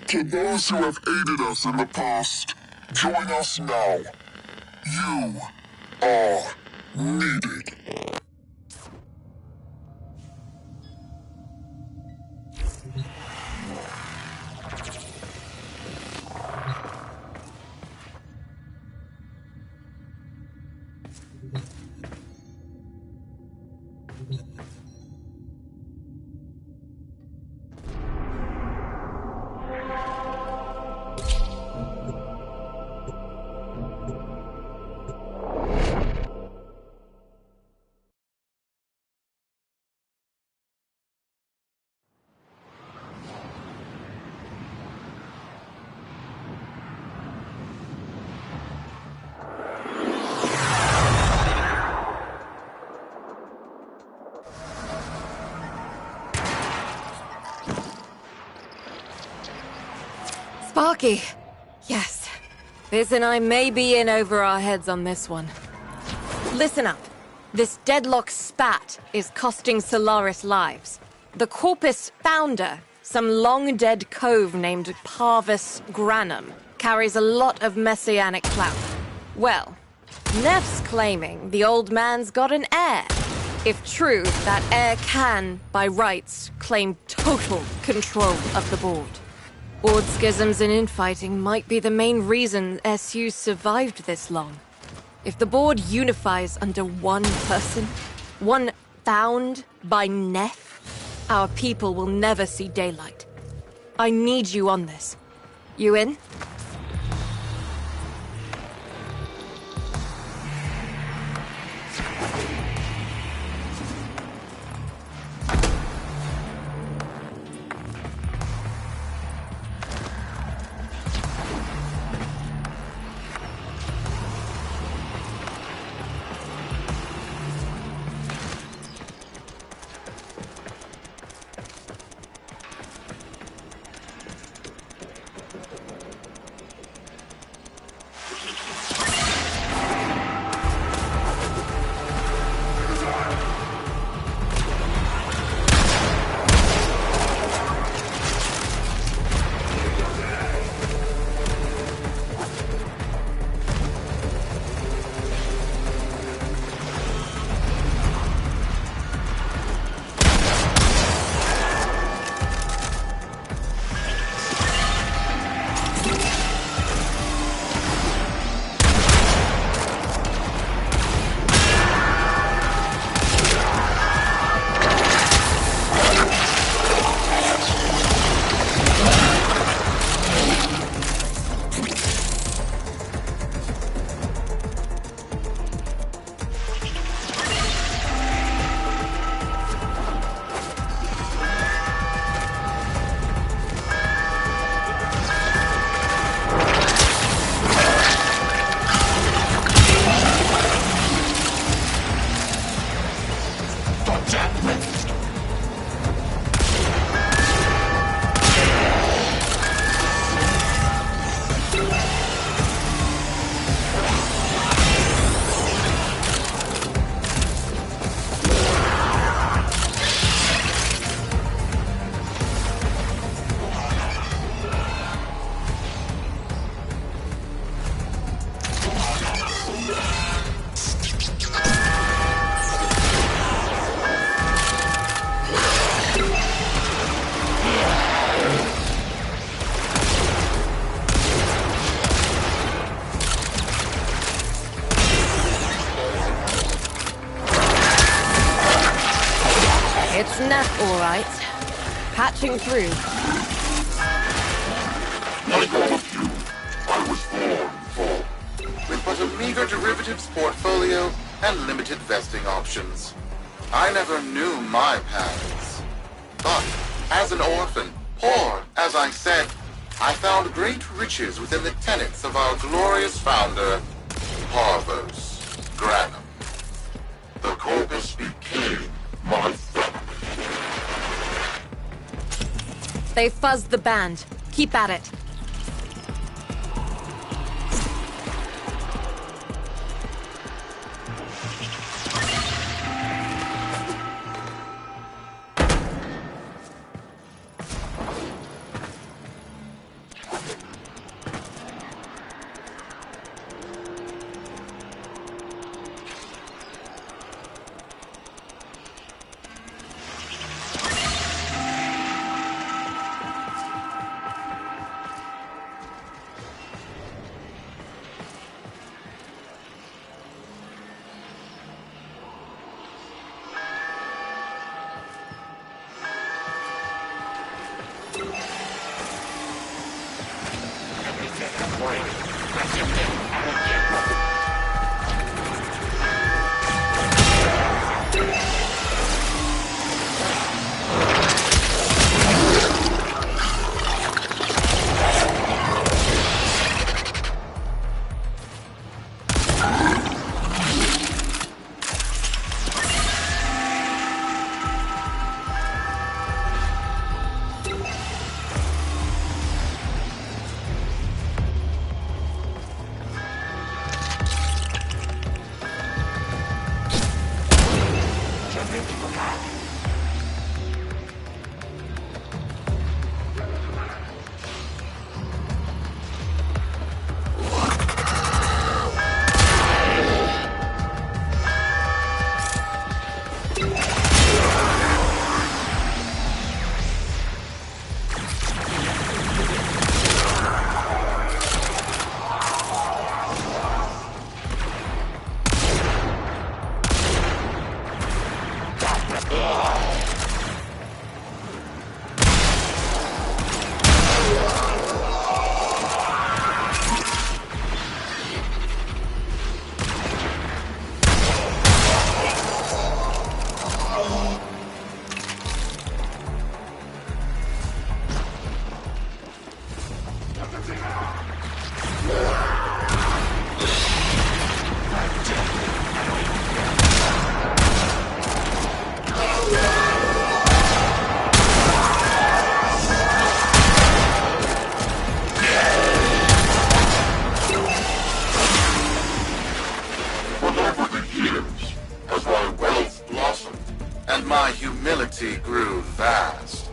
To those who have aided us in the past, join us now. You are needed. Sparky! Yes. Biz and I may be in over our heads on this one. Listen up. This deadlock spat is costing Solaris lives. The Corpus founder, some long-dead cove named Parvis Granum, carries a lot of messianic clout. Well, Neff's claiming the old man's got an heir. If true, that heir can, by rights, claim total control of the board. Board schisms and infighting might be the main reason SU survived this long. If the board unifies under one person, one found by Neff, our people will never see daylight. I need you on this. You in? It's Neff, all right. Patching through. Like all of you, I was born for. With but a meager derivatives portfolio and limited vesting options. I never knew my paths. But, as an orphan, poor, as I said, I found great riches within the tenets of our glorious founder, Parvis Granum. The Corpus became my family. They fuzzed the band. Keep at it. Grew vast.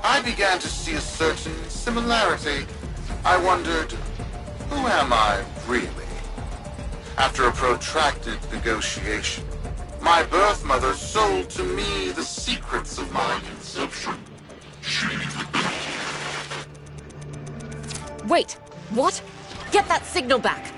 I began to see a certain similarity. I wondered, who am I really? After a protracted negotiation, my birth mother sold to me the secrets of my conception. Wait, what? Get that signal back!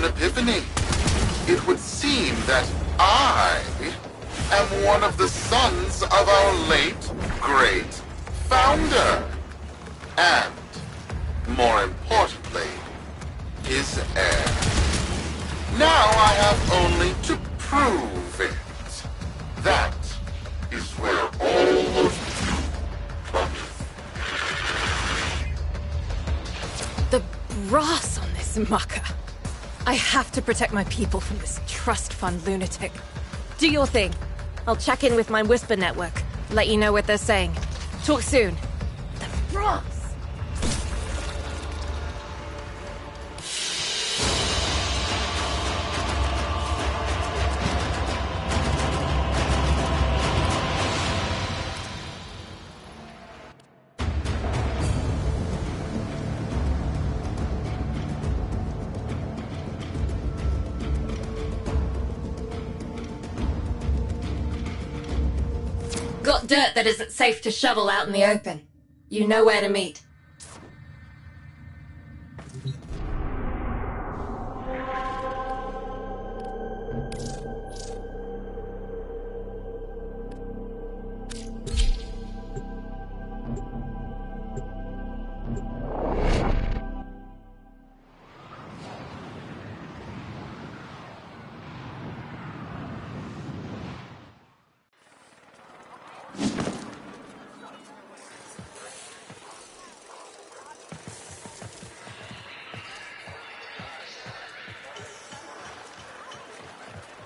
an epiphany. It would seem that I am one of the sons of our late, great founder. And, more importantly, his heir. Now I have only to prove it. That is where all of The brass on this mucker. I have to protect my people from this trust fund lunatic. Do your thing. I'll check in with my Whisper network. Let you know what they're saying. Talk soon. The brass! Got dirt that isn't safe to shovel out in the open. You know where to meet.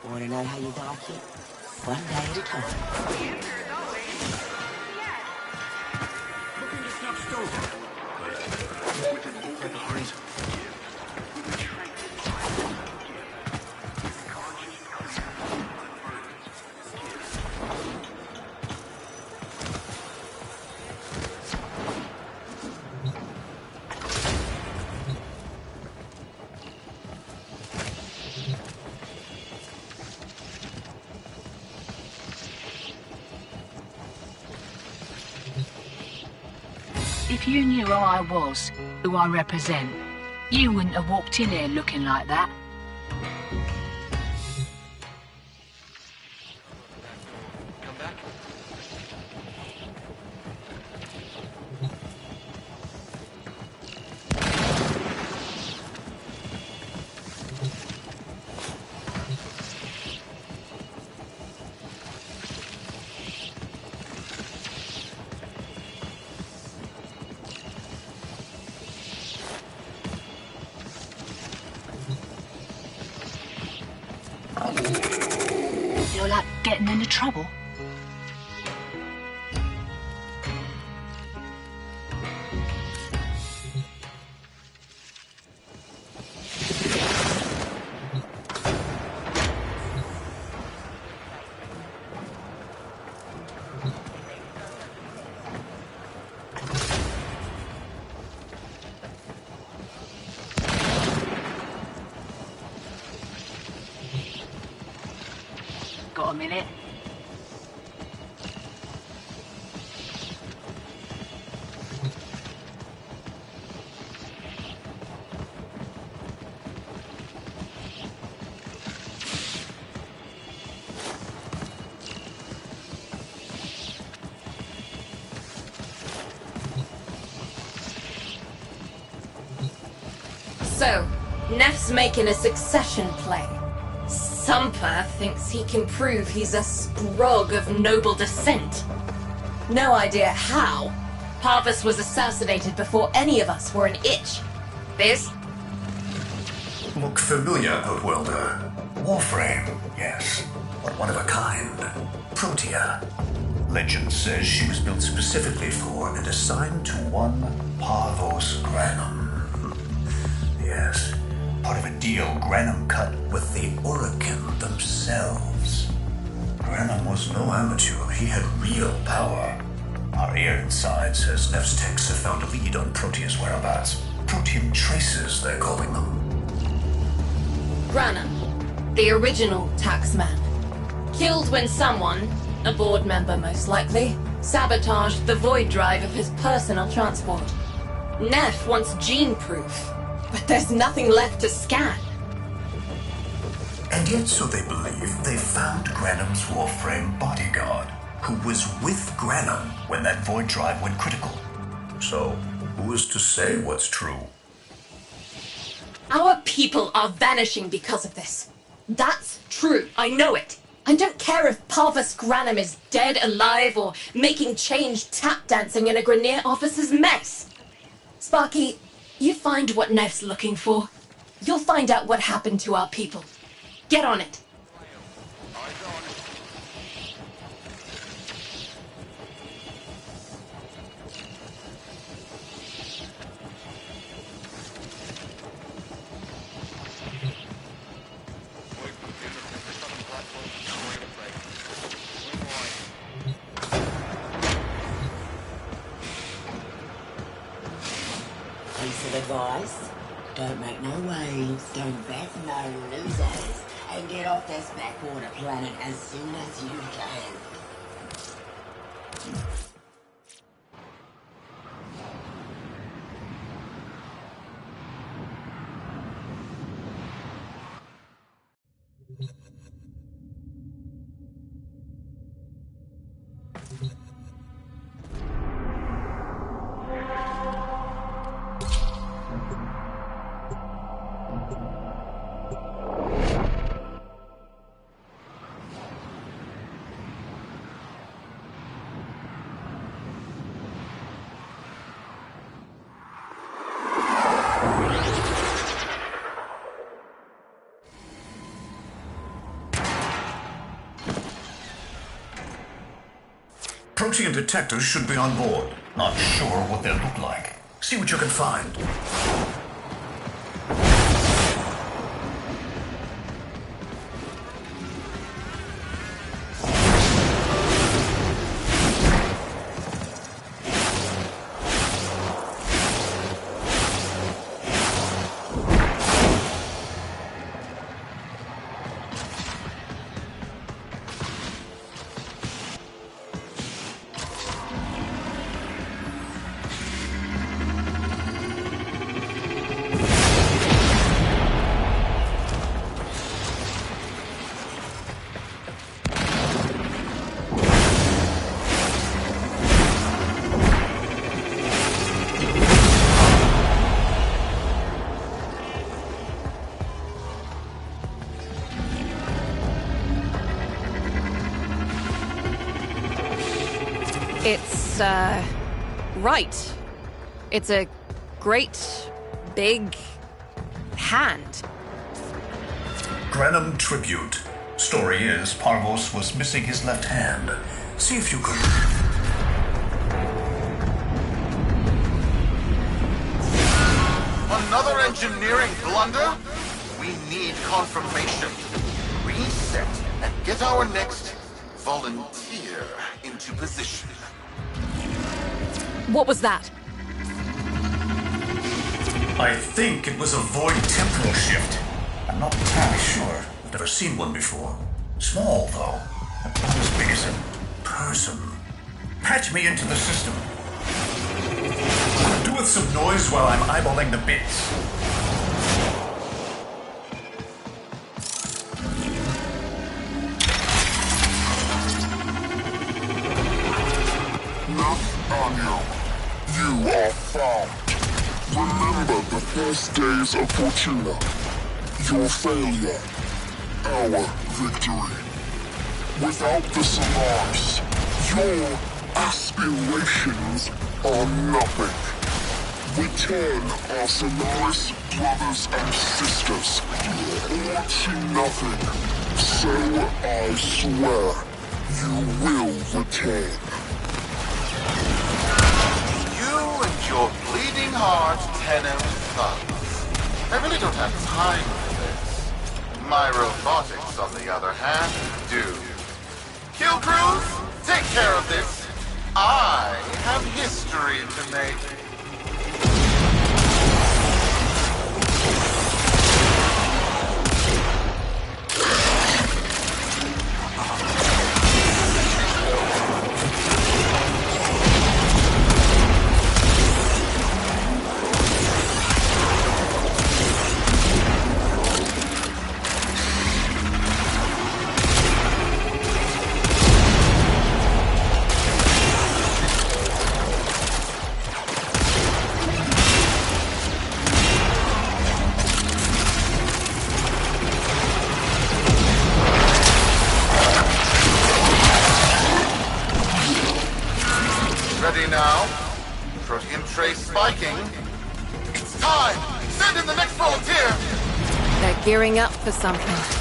Want to know how you like it? One day at a time. If you knew who I was, who I represent, you wouldn't have walked in here looking like that. You're like getting into trouble. Got a minute? So, Neff's making a succession play. Sumper thinks he can prove he's a Scrog of noble descent. No idea how. Parvis was assassinated before any of us were an itch. Biz? Look familiar, Outworlder. Warframe, yes, but one of a kind. Protea. Legend says she was built specifically for and assigned to one Parvos Granum. Yes, part of a deal Granum cut with the Orokin themselves. Granum was no amateur, he had real power. Our ear inside says Neff's techs have found a lead on Protea's whereabouts. Protean traces, they're calling them. Granum, the original taxman. Killed when someone, a board member most likely, sabotaged the void drive of his personal transport. Neff wants gene proof, but there's nothing left to scan. And yet, so they believe, they found Granum's Warframe bodyguard, who was with Granum when that void drive went critical. So, who is to say what's true? Our people are vanishing because of this. That's true, I know it. I don't care if Parvus Granum is dead, alive, or making change tap dancing in a Grenier officer's mess. Sparky, you find what Neff's looking for. You'll find out what happened to our people. Get on it. Piece of advice: don't make no waves, don't bet no losers, and get off this backwater planet as soon as you can. Protean detectors should be on board. Not sure what they'll look like. See what you can find. It's, right. It's a great, big hand. Granum tribute. Story is, Parvos was missing his left hand. See if you could... Another engineering blunder? We need confirmation. Reset and get our next volunteer into position. What was that? I think it was a void temporal shift. I'm not entirely sure. I've never seen one before. Small, though. About as big as a person. Patch me into the system. Do with some noise while I'm eyeballing the bits. Nathaniel, you are found. Remember the first days of Fortuna. Your failure, our victory. Without the Solaris, your aspirations are nothing. Return our Solaris brothers and sisters, or to nothing. So I swear, you will return. You and your bleeding heart, Tenno thugs. I really don't have time for this. My robotics, on the other hand, do. Kill crews, take care of this. I have history to make. ready now. Protein trace spiking. It's time! Send in the next volunteer! They're gearing up for something.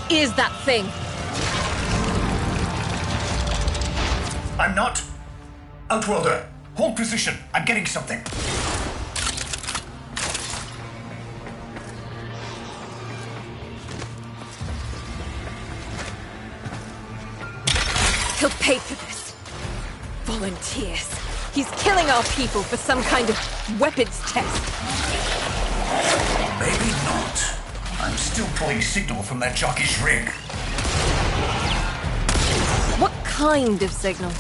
is that thing? I'm not. Outworlder, hold position. I'm getting something. He'll pay for this. Volunteers. He's killing our people for some kind of weapons test. Maybe not. I'm still pulling signal from that jockey's rig. What kind of signal?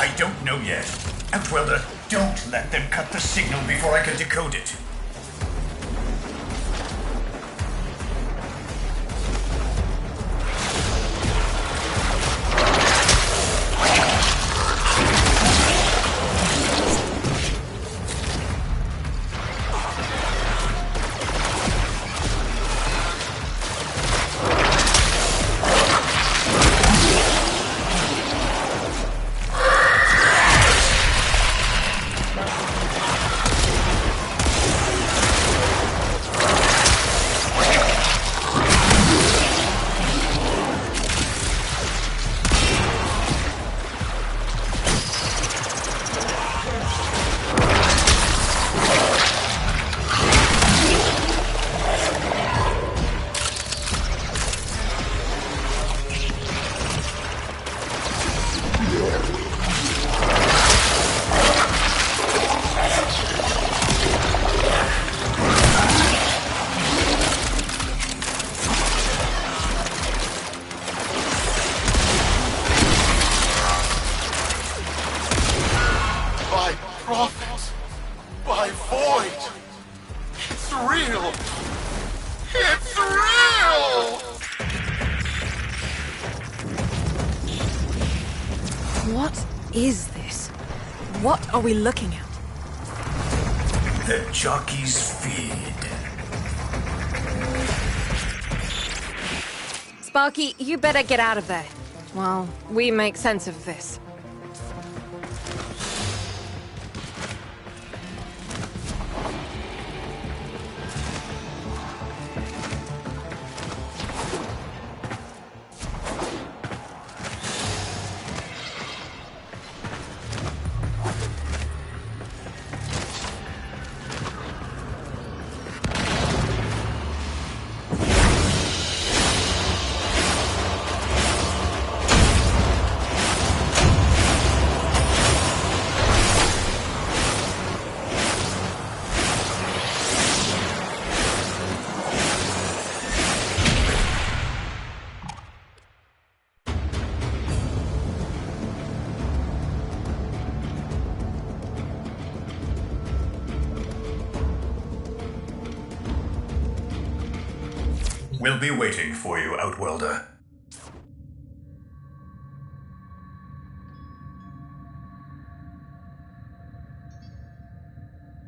I don't know yet. Outworlder, don't let them cut the signal before I can decode it. My void! It's real! It's real! What is this? What are we looking at? The jockey's feed. Sparky, you better get out of there. Well, we make sense of this. We'll be waiting for you, Outworlder.